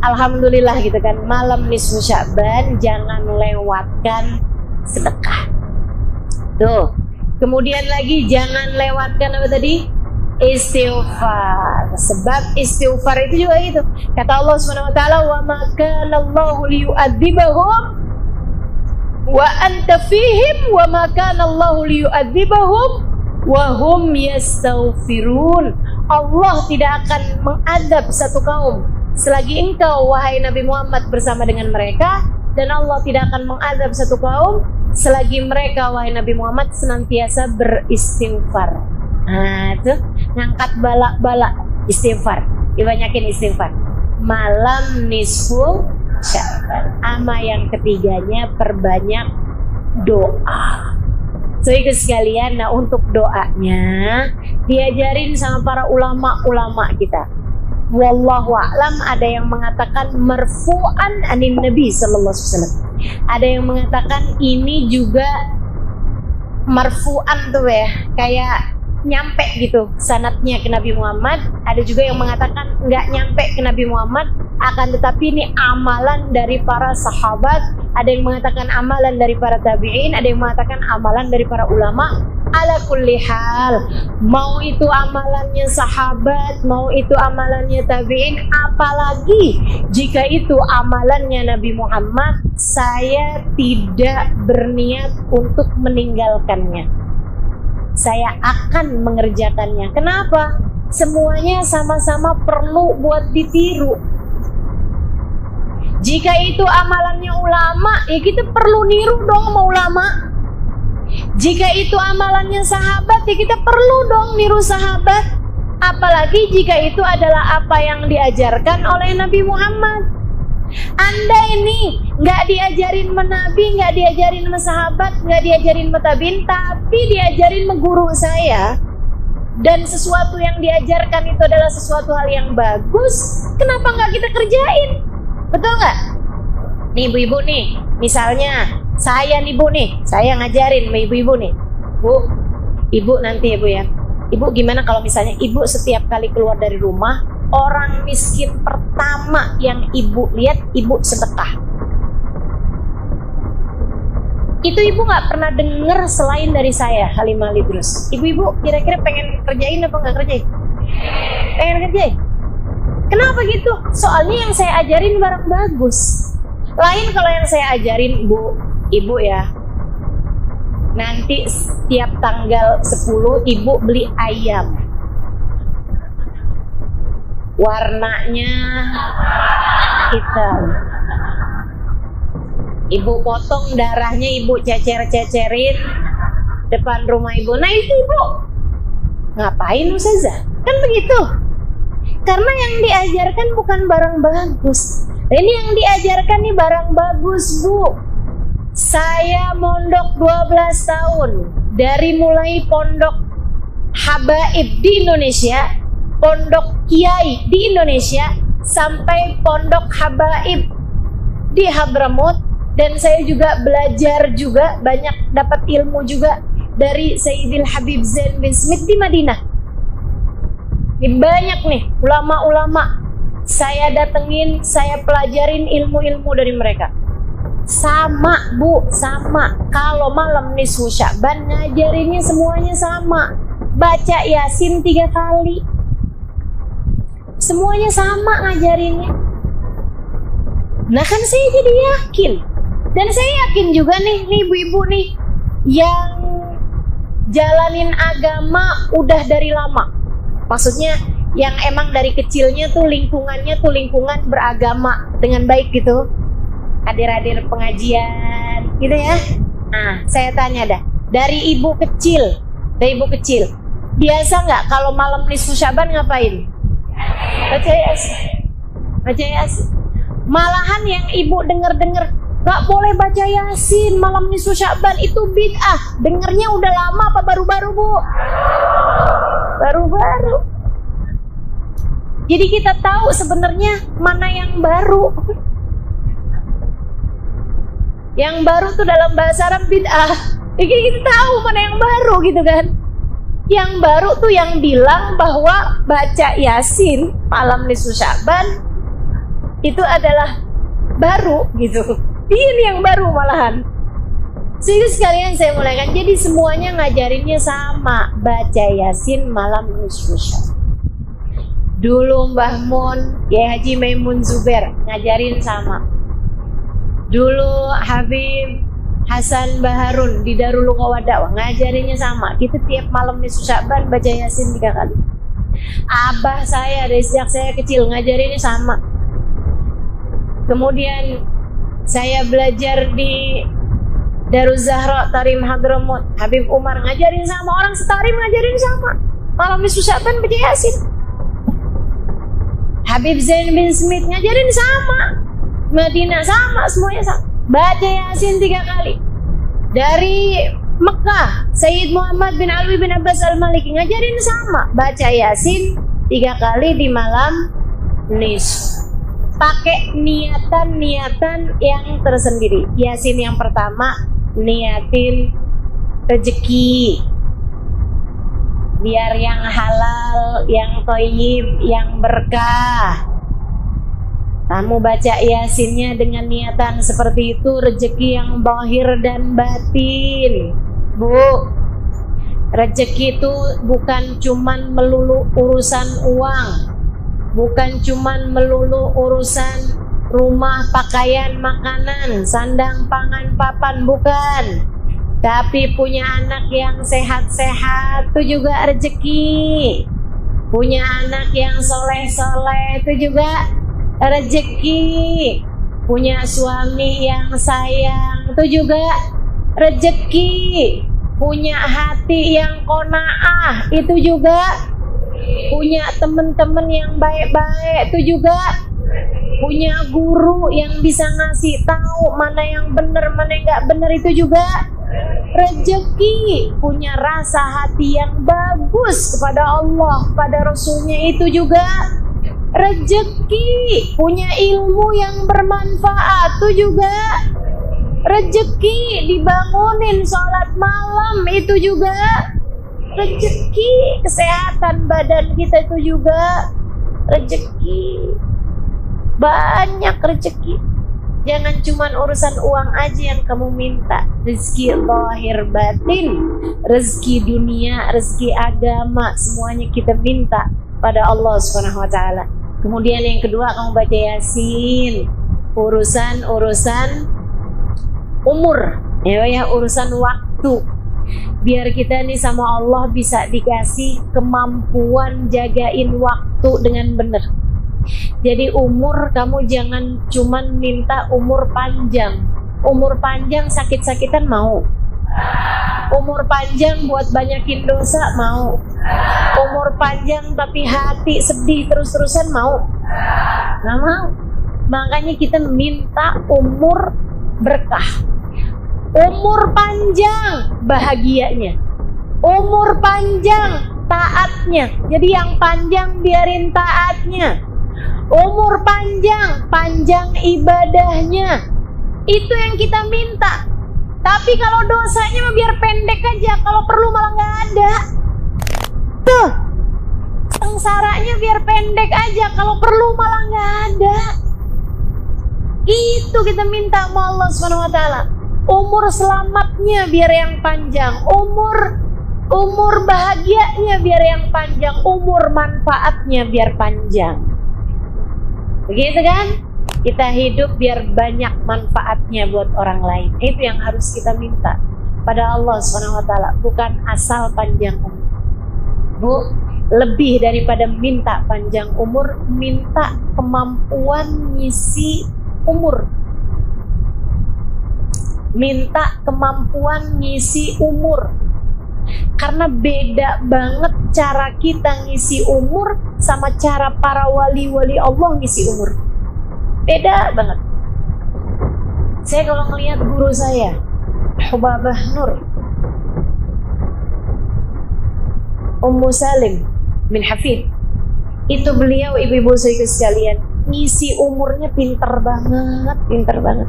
alhamdulillah gitu kan. Malam nisfu Sya'ban jangan lewatkan sedekah tuh. Kemudian lagi jangan lewatkan apa tadi? Istighfar. Sebab istighfar itu juga gitu. Kata Allah Subhanahu wa taala, "Wa ma kana Allahu liyu'adzibahum wa anta fihim wa ma kana Allahu liyu'adzibahum wa hum yastaghfirun." Allah tidak akan mengadab satu kaum selagi engkau wahai Nabi Muhammad bersama dengan mereka, dan Allah tidak akan mengadab satu kaum selagi mereka wahai Nabi Muhammad senantiasa beristighfar. Nah, itu ngangkat bala-bala istighfar, dibanyakin istighfar. Malam nisfu Sya'ban. Ama yang ketiganya, perbanyak doa. So itu sekalian, nah untuk doanya diajarin sama para ulama-ulama kita. Wallahu a'lam, ada yang mengatakan marfu'an anin Nabi sallallahu alaihi wasallam. Ada yang mengatakan ini juga marfu'an tuh ya, kayak nyampe gitu sanadnya ke Nabi Muhammad. Ada juga yang mengatakan nggak nyampe ke Nabi Muhammad, akan tetapi ini amalan dari para sahabat. Ada yang mengatakan amalan dari para tabi'in, ada yang mengatakan amalan dari para ulama. Ala kulli hal, mau itu amalannya sahabat, mau itu amalannya tabi'in, apalagi jika itu amalannya Nabi Muhammad, saya tidak berniat untuk meninggalkannya. Saya akan mengerjakannya. Kenapa? Semuanya sama-sama perlu buat ditiru. Jika itu amalannya ulama, ya kita perlu niru dong sama ulama. Jika itu amalannya sahabat, ya kita perlu dong niru sahabat. Apalagi jika itu adalah apa yang diajarkan oleh Nabi Muhammad. Anda ini nggak diajarin sama Nabi, nggak diajarin sama sahabat, nggak diajarin sama tabiin, tapi diajarin sama guru saya. Dan sesuatu yang diajarkan itu adalah sesuatu hal yang bagus. Kenapa nggak kita kerjain? Betul nggak? Nih ibu-ibu nih, misalnya saya nih Bu nih, saya ngajarin sama ibu-ibu nih. Bu, ibu nanti ya Bu ya. Ibu gimana kalau misalnya ibu setiap kali keluar dari rumah, orang miskin pertama yang ibu lihat, ibu sedekah. Itu ibu gak pernah dengar selain dari saya, Halimah Lidrus. Ibu-ibu kira-kira pengen kerjain apa gak kerjain? Pengen kerjain? Kenapa gitu? Soalnya yang saya ajarin barang bagus. Lain kalau yang saya ajarin, Bu, ibu ya, nanti setiap tanggal 10 ibu beli ayam, warnanya hitam, ibu potong darahnya, ibu cecer-cecerin depan rumah ibu. Nah itu ibu ngapain Ustazah? Kan begitu. Karena yang diajarkan bukan barang bagus. Ini yang diajarkan nih barang bagus Bu. Saya mondok 12 tahun dari mulai pondok habaib di Indonesia, pondok kiai di Indonesia, sampai pondok habaib di Hadramaut. Dan saya juga belajar juga, banyak dapat ilmu juga dari Sayyidil Habib Zain bin Smith di Madinah. Ini banyak nih ulama-ulama saya datengin, saya pelajarin ilmu-ilmu dari mereka. Sama Bu, sama. Kalau malam nisfu Sya'ban ngajarinnya semuanya sama. Baca Yasin 3 kali. Semuanya sama ngajarinnya. Nah kan saya jadi yakin. Dan saya yakin juga nih ibu-ibu nih yang jalanin agama udah dari lama. Maksudnya yang emang dari kecilnya tuh lingkungannya tuh lingkungan beragama dengan baik gitu. Hadir-hadir pengajian gitu ya. Nah, saya tanya dah, dari ibu kecil, biasa nggak kalau malam nisfu Sya'ban ngapain? Baca Yasin. Malahan yang ibu denger gak boleh baca Yasin malam nisfu Sya'ban, itu bid'ah. Dengernya udah lama apa baru-baru Bu? Baru-baru. Jadi kita tahu sebenarnya mana yang baru. Yang baru tuh dalam bahasa Arab bid'ah. Jadi kita tahu mana yang baru gitu kan. Yang baru tuh yang bilang bahwa baca Yasin malam nisfu Sya'ban itu adalah baru gitu. Ini yang baru malahan. Sehingga sekalian saya mulaikan, jadi semuanya ngajarinnya sama, baca Yasin malam nisfu Sya'ban. Dulu Mbah Mun, Kiai Haji Maimun Zubair ngajarin sama. Dulu Habib Hasan Baharun di Darul Lughah Dakwah ngajarinnya sama. Kita tiap malam nisfu Sya'ban baca Yasin 3 kali. Abah saya dari sejak saya kecil ngajarinnya sama. Kemudian saya belajar di Daruz Zahra Tarim Hadramaut, Habib Umar ngajarin sama, orang setarim ngajarin sama. Malam nisfu Sya'ban baca Yasin. Habib Zain bin Smith ngajarin sama. Madinah sama, semuanya sama. Baca Yasin 3 kali. Dari Mekah, Sayyid Muhammad bin Alwi bin Abbas al-Maliki ngajarin sama. Baca Yasin 3 kali di malam nisfu. Pakai niatan-niatan yang tersendiri. Yasin yang pertama niatin rezeki, biar yang halal, yang thayyib, yang berkah. Kamu baca Yasinnya dengan niatan seperti itu, rezeki yang zahir dan batin. Bu, rezeki itu bukan cuman melulu urusan uang, bukan cuman melulu urusan rumah, pakaian, makanan, sandang, pangan, papan, bukan. Tapi punya anak yang sehat-sehat itu juga rezeki. Punya anak yang soleh-soleh itu juga rezeki. Punya suami yang sayang itu juga rezeki. Punya hati yang qanaah itu juga. Punya teman-teman yang baik-baik itu juga. Punya guru yang bisa ngasih tahu mana yang benar, mana yang nggak benar itu juga rezeki. Punya rasa hati yang bagus kepada Allah, kepada Rasulnya itu juga rezeki. Punya ilmu yang bermanfaat itu juga rezeki. Dibangunin sholat malam itu juga rezeki. Kesehatan badan kita itu juga rezeki. Banyak rezeki. Jangan cuman urusan uang aja yang kamu minta. Rezeki lahir batin, rezeki dunia, rezeki agama, semuanya kita minta pada Allah Subhanahu wa taala. Kemudian yang kedua, kamu baca Yasin. Urusan umur, ya urusan waktu. Biar kita nih sama Allah bisa dikasih kemampuan jagain waktu dengan benar. Jadi umur, kamu jangan cuman minta umur panjang. Umur panjang sakit-sakitan mau. Umur panjang buat banyakin dosa mau. Umur panjang tapi hati sedih terus-terusan mau. Nggak mau. Makanya kita minta umur berkah. Umur panjang bahagianya. Umur panjang, taatnya. Jadi yang panjang biarin taatnya. Umur panjang, panjang ibadahnya. Itu yang kita minta. Tapi kalau dosanya mah biar pendek aja, kalau perlu malah nggak ada. Tuh, sengsaranya biar pendek aja, kalau perlu malah nggak ada. Itu kita minta sama Allah SWT. Umur selamatnya biar yang panjang, umur bahagianya biar yang panjang, umur manfaatnya biar panjang. Begitu kan? Kita hidup biar banyak manfaatnya buat orang lain. Itu yang harus kita minta pada Allah SWT. Bukan asal panjang umur. Bu, lebih daripada minta panjang umur, minta kemampuan ngisi umur. Minta kemampuan ngisi umur. Karena beda banget cara kita ngisi umur sama cara para wali-wali Allah ngisi umur. Beda banget. Saya kalau melihat guru saya, Hubabah Nur Ummu Salim bin Hafid, itu beliau ibu-ibu saya sekalian, ngisi umurnya pinter banget.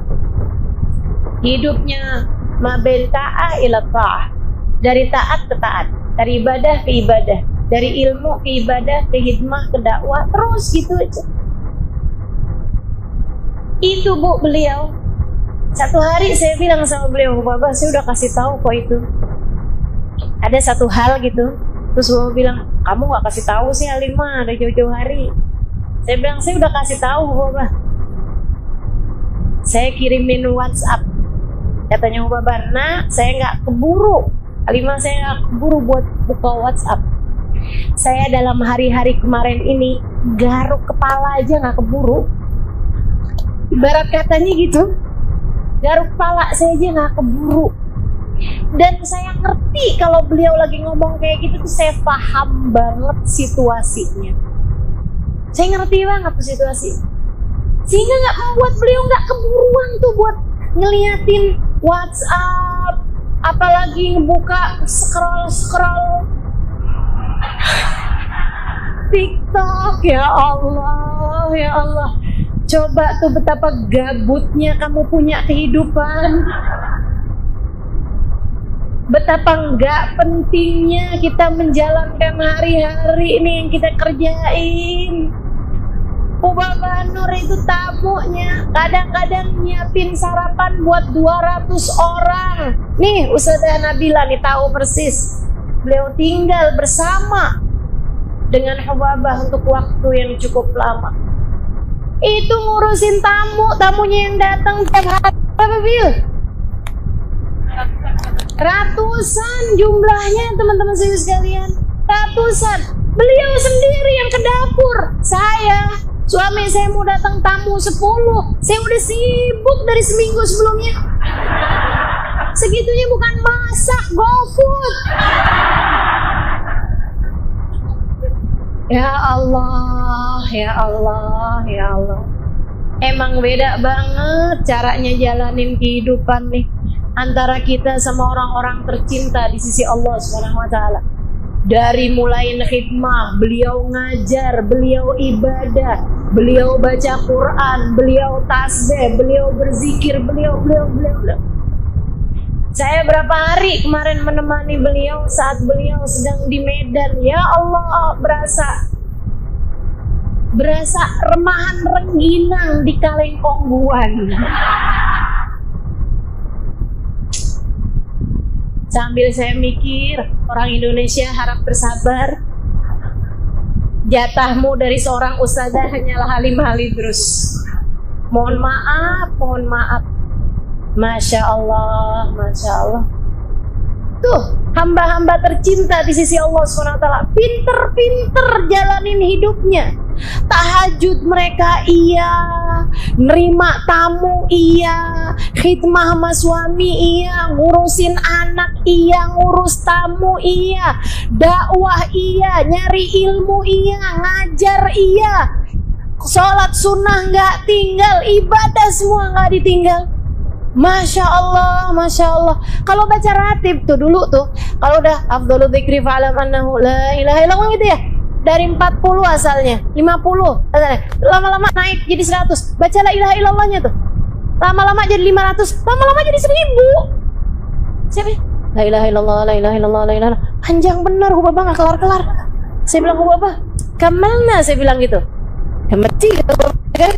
Hidupnya mabil ta'ah ila ta'ah, dari taat ke taat, dari ibadah ke ibadah, dari ilmu ke ibadah, ke hidmah, ke dakwah, terus gitu aja. Itu bu beliau. Satu hari saya bilang sama beliau, Bapak saya udah kasih tahu kok itu. Ada satu hal gitu. Terus Bapak bilang, kamu gak kasih tahu sih Halimah, udah jauh-jauh hari. Saya bilang, saya udah kasih tahu Bapak. Saya kirimin WhatsApp. Katanya Bapak, nah saya gak keburu. Halimah saya gak keburu buat buka WhatsApp. Saya dalam hari-hari kemarin ini garuk kepala aja gak keburu. Ibarat katanya gitu, garuk kepala saya aja gak keburu. Dan saya ngerti kalau beliau lagi ngomong kayak gitu tuh, saya paham banget situasinya. Saya ngerti banget tuh situasi. Sehingga gak membuat beliau gak keburuan tuh buat ngeliatin WhatsApp, apalagi ngebuka scroll TikTok. Ya Allah, ya Allah. Coba tuh betapa gabutnya kamu punya kehidupan. Betapa enggak pentingnya kita menjalankan hari-hari ini yang kita kerjain. Ubah Nur itu tamunya kadang-kadang nyiapin sarapan buat 200 orang. Nih Ustazah Nabila nih tahu persis. Beliau tinggal bersama dengan Hubabah untuk waktu yang cukup lama. Itu ngurusin tamunya yang datang tiap hari. Berapa Bil? Ratusan jumlahnya teman-teman saya sekalian. Ratusan. Beliau sendiri yang ke dapur. Suami saya mau datang tamu 10. Saya udah sibuk dari seminggu sebelumnya. Segitunya bukan masak, GoFood. Ya Allah, ya Allah, ya Allah. Emang beda banget caranya jalanin kehidupan nih antara kita sama orang-orang tercinta di sisi Allah SWT. Dari mulai khidmah, beliau ngajar, beliau ibadah, beliau baca Quran, beliau tasbih, beliau berzikir, beliau. Saya berapa hari kemarin menemani beliau saat beliau sedang di Medan. Ya Allah, berasa remahan rengginang di Kalengkongguan. Sambil saya mikir, orang Indonesia harap bersabar. Jatahmu dari seorang ustazah hanyalah Halimah Idrus. Mohon maaf. Masya Allah. Tuh, hamba-hamba tercinta di sisi Allah SWT. Pinter-pinter jalanin hidupnya. Tahajud mereka iya, nerima tamu iya, khidmah sama suami iya, ngurusin anak iya, ngurus tamu iya, dakwah iya, nyari ilmu iya, ngajar iya, sholat sunnah nggak tinggal, ibadah semua nggak ditinggal. Masya Allah, Masya Allah. Kalau baca ratib tuh dulu tuh, kalau udah afdhalu dzikri fa'lam annahu la ilaha illallah gitu ya, dari 40 asalnya, 50 asalnya, lama-lama naik jadi 100. Baca la ilaha illallahnya tuh, lama-lama jadi 500, lama-lama jadi 1000. Siapa? La ilaha illallah, la ilaha illallah, la ilaha illallah. Panjang benar, Hubaba nggak kelar-kelar. Saya bilang, Hubaba, kamalna, saya bilang gitu. Kemati kan?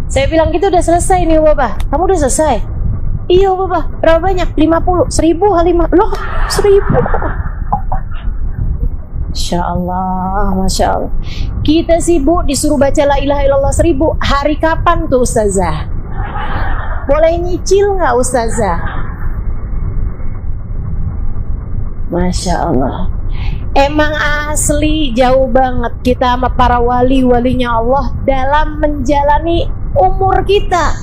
Saya bilang gitu, udah selesai nih Hubaba. Kamu udah selesai? Iya Hubaba. Berapa banyak? 50. 1000 kali 5. Loh, 1000. Masya Allah, Masya Allah. Kita sibuk disuruh baca la ilaha illallah 1000. Hari kapan tuh Ustazah? Boleh nyicil nggak Ustazah? Masya Allah. Emang asli jauh banget kita sama para wali-walinya Allah dalam menjalani umur kita.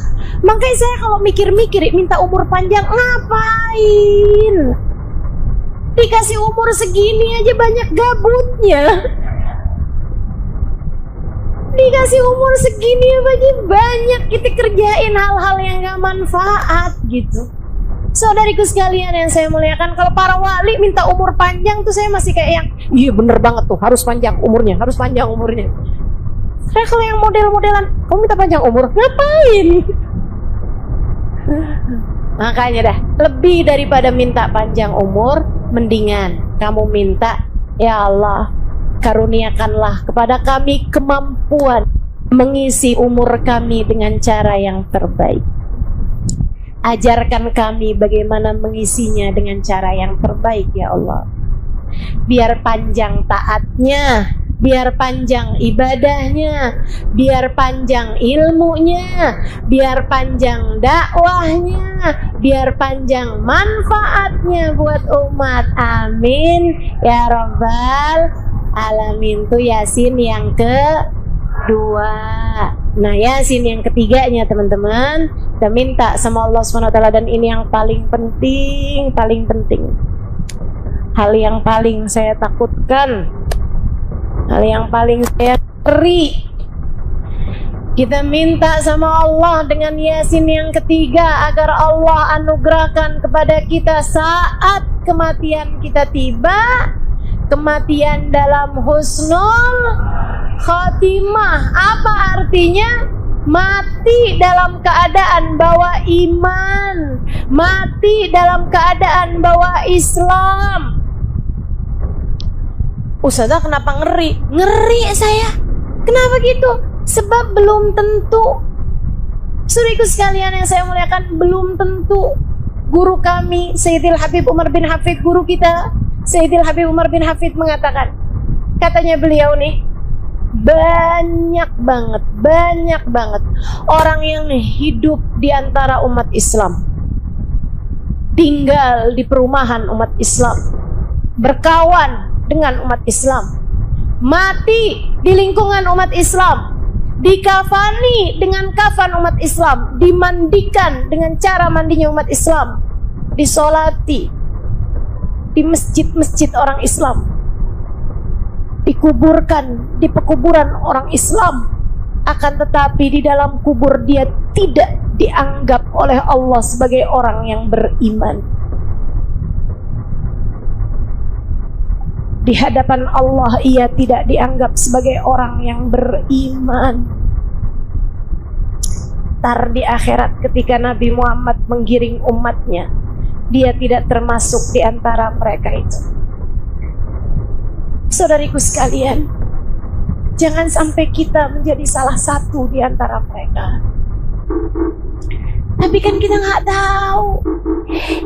Makanya saya kalau mikir-mikir minta umur panjang, ngapain? Dikasih umur segini aja banyak gabutnya. Dikasih umur segini aja banyak kita kerjain hal-hal yang gak manfaat gitu. Saudariku sekalian yang saya muliakan, kalau para wali minta umur panjang tuh saya masih kayak yang, iya bener banget tuh, harus panjang umurnya, harus panjang umurnya. Karena kalau yang model-modelan, kamu minta panjang umur, ngapain? Makanya dah, lebih daripada minta panjang umur, mendingan kamu minta, ya Allah, karuniakanlah kepada kami kemampuan mengisi umur kami dengan cara yang terbaik. Ajarkan kami bagaimana mengisinya dengan cara yang terbaik, ya Allah. Biar panjang taatnya, biar panjang ibadahnya, biar panjang ilmunya, biar panjang dakwahnya, biar panjang manfaatnya buat umat. Amin ya rabbal alamin. Tuh Yasin yang kedua. Nah, Yasin yang ketiganya teman-teman, kita minta sama Allah SWT, dan ini yang paling penting, hal yang paling saya takutkan, hal yang paling saya ngeri. Kita minta sama Allah dengan Yasin yang ketiga agar Allah anugerahkan kepada kita saat kematian kita tiba, kematian dalam husnul khotimah. Apa artinya? Mati dalam keadaan bawa iman, mati dalam keadaan bawa Islam. Ustazah kenapa ngeri? Ngeri saya. Kenapa gitu? Sebab belum tentu. Saudaraku sekalian yang saya muliakan, belum tentu. Guru kami Sayyidil Habib Umar bin Hafid, guru kita Sayyidil Habib Umar bin Hafid mengatakan, katanya beliau nih, banyak banget orang yang hidup di antara umat Islam, tinggal di perumahan umat Islam, berkawan dengan umat Islam, mati di lingkungan umat Islam, dikafani dengan kafan umat Islam, dimandikan dengan cara mandinya umat Islam, disolati di masjid-masjid orang Islam, dikuburkan di pekuburan orang Islam, akan tetapi di dalam kubur dia tidak dianggap oleh Allah sebagai orang yang beriman. Di hadapan Allah ia tidak dianggap sebagai orang yang beriman. Tar di akhirat ketika Nabi Muhammad menggiring umatnya, dia tidak termasuk di antara mereka itu. Saudariku sekalian, jangan sampai kita menjadi salah satu di antara mereka. Tapi kan kita nggak tahu.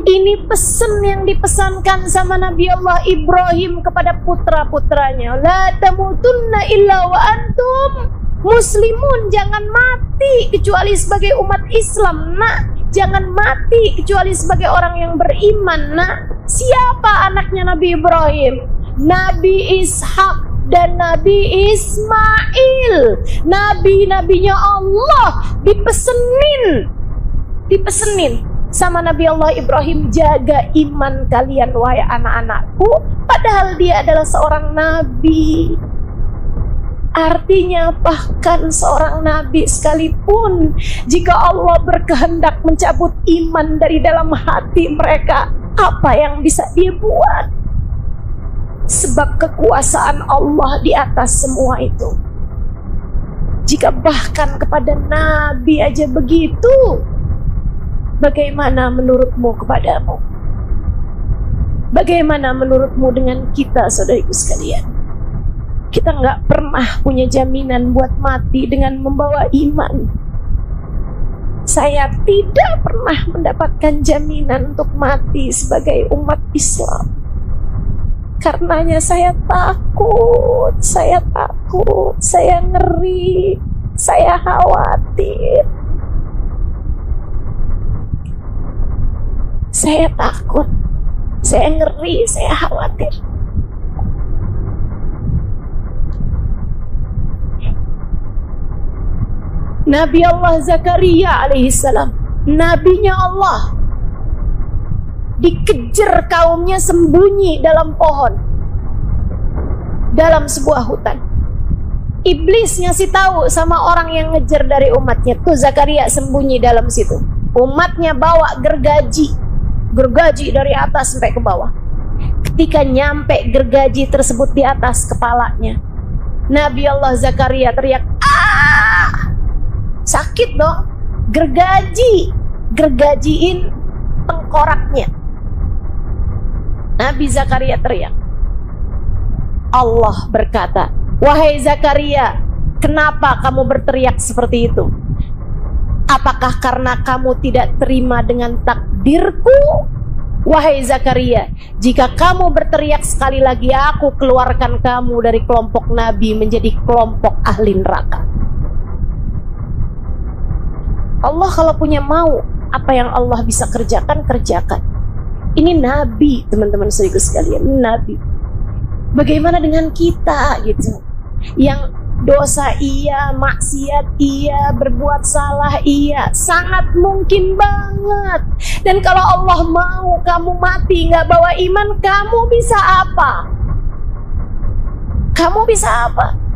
Ini pesan yang dipesankan sama Nabi Allah Ibrahim kepada putra-putranya. La tamutunna illa wa antum muslimun. Jangan mati kecuali sebagai umat Islam, nak. Jangan mati kecuali sebagai orang yang beriman, nak. Siapa anaknya Nabi Ibrahim? Nabi Ishak dan Nabi Ismail. Nabi-nabinya Allah dipesenin sama Nabi Allah Ibrahim, jaga iman kalian wahai anak-anakku, padahal dia adalah seorang nabi. Artinya bahkan seorang nabi sekalipun, jika Allah berkehendak mencabut iman dari dalam hati mereka, apa yang bisa dia buat? Sebab kekuasaan Allah di atas semua itu. Jika bahkan kepada nabi aja begitu, bagaimana menurutmu kepadamu? Bagaimana menurutmu dengan kita, saudariku sekalian? Kita nggak pernah punya jaminan buat mati dengan membawa iman. Saya tidak pernah mendapatkan jaminan untuk mati sebagai umat Islam. Karenanya saya takut, saya ngeri, saya khawatir. Saya takut, saya ngeri, saya khawatir. Nabi Allah Zakaria alaihissalam, nabinya Allah, dikejar kaumnya sembunyi dalam pohon, dalam sebuah hutan. Iblis ngasih tahu sama orang yang ngejar dari umatnya, tuh Zakaria sembunyi dalam situ. Umatnya bawa gergaji dari atas sampai ke bawah. Ketika nyampe gergaji tersebut di atas kepalanya, Nabi Allah Zakaria teriak, "Ah!" Sakit dong, gergajiin tengkoraknya. Nabi Zakaria teriak. Allah berkata, "Wahai Zakaria, kenapa kamu berteriak seperti itu? Apakah karena kamu tidak terima dengan takdirku? Wahai Zakaria, jika kamu berteriak sekali lagi, aku keluarkan kamu dari kelompok Nabi menjadi kelompok ahli neraka." Allah kalau punya mau, apa yang Allah bisa kerjakan, kerjakan. Ini Nabi, teman-teman saudaraku sekalian, ini Nabi. Bagaimana dengan kita gitu? Yang dosa iya, maksiat iya, berbuat salah iya, sangat mungkin banget. Dan kalau Allah mau kamu mati nggak bawa iman, kamu bisa apa? Kamu bisa apa?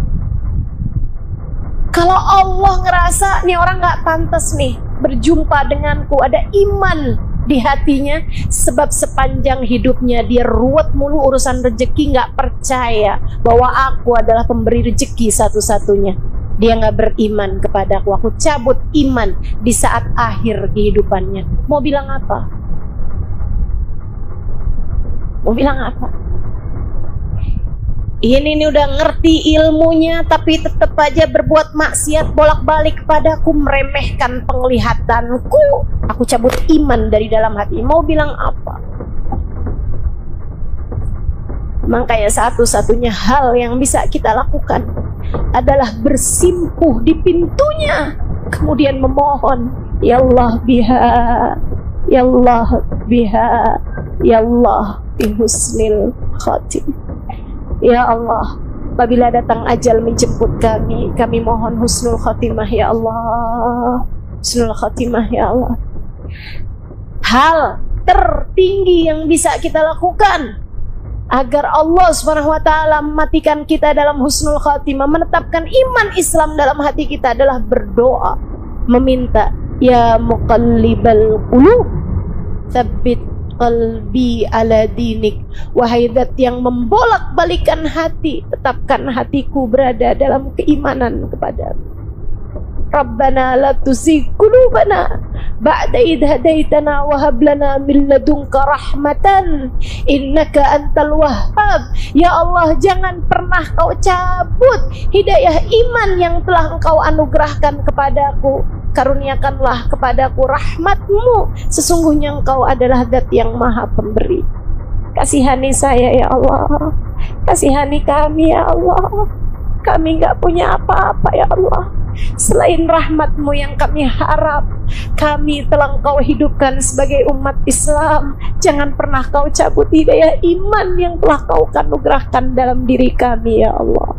Kalau Allah ngerasa nih orang nggak pantas nih berjumpa denganku, ada iman di hatinya, sebab sepanjang hidupnya dia ruwet mulu urusan rezeki, nggak percaya bahwa aku adalah pemberi rezeki satu-satunya. Dia nggak beriman kepadaku, aku cabut iman di saat akhir kehidupannya. Mau bilang apa? Mau bilang apa? Ini nih udah ngerti ilmunya tapi tetap aja berbuat maksiat bolak-balik kepadaku, meremehkan penglihatanku. Aku cabut iman dari dalam hati. Mau bilang apa? Makanya satu-satunya hal yang bisa kita lakukan adalah bersimpuh di pintunya, kemudian memohon, "Ya Allah biha, Ya Allah biha, Ya Allah bi husnil khatim." Ya Allah, apabila datang ajal menjemput kami mohon husnul khatimah ya Allah. Husnul khatimah ya Allah. Hal tertinggi yang bisa kita lakukan agar Allah Subhanahu wa taala mematikan kita dalam husnul khatimah, menetapkan iman Islam dalam hati kita, adalah berdoa, meminta, "Ya muqallibal qulub, tsabbit qalbi ala dinik." Wahai zat yang membolak-balikan hati, tetapkan hatiku berada dalam keimanan kepadamu. Rabbana la tuzigh qulubana ba'da idh hadaitana wa hab lana min ladunka rahmatan innaka antal wahhab. Ya Allah, jangan pernah kau cabut hidayah iman yang telah engkau anugerahkan kepadaku. Karuniakanlah kepadaku rahmatmu, sesungguhnya engkau adalah zat yang maha pemberi. Kasihani saya ya Allah, kasihani kami ya Allah. Kami gak punya apa-apa ya Allah selain rahmatmu yang kami harap. Kami telah engkau hidupkan sebagai umat Islam. Jangan pernah kau cabut hidayah iman yang telah kau anugerahkan dalam diri kami ya Allah.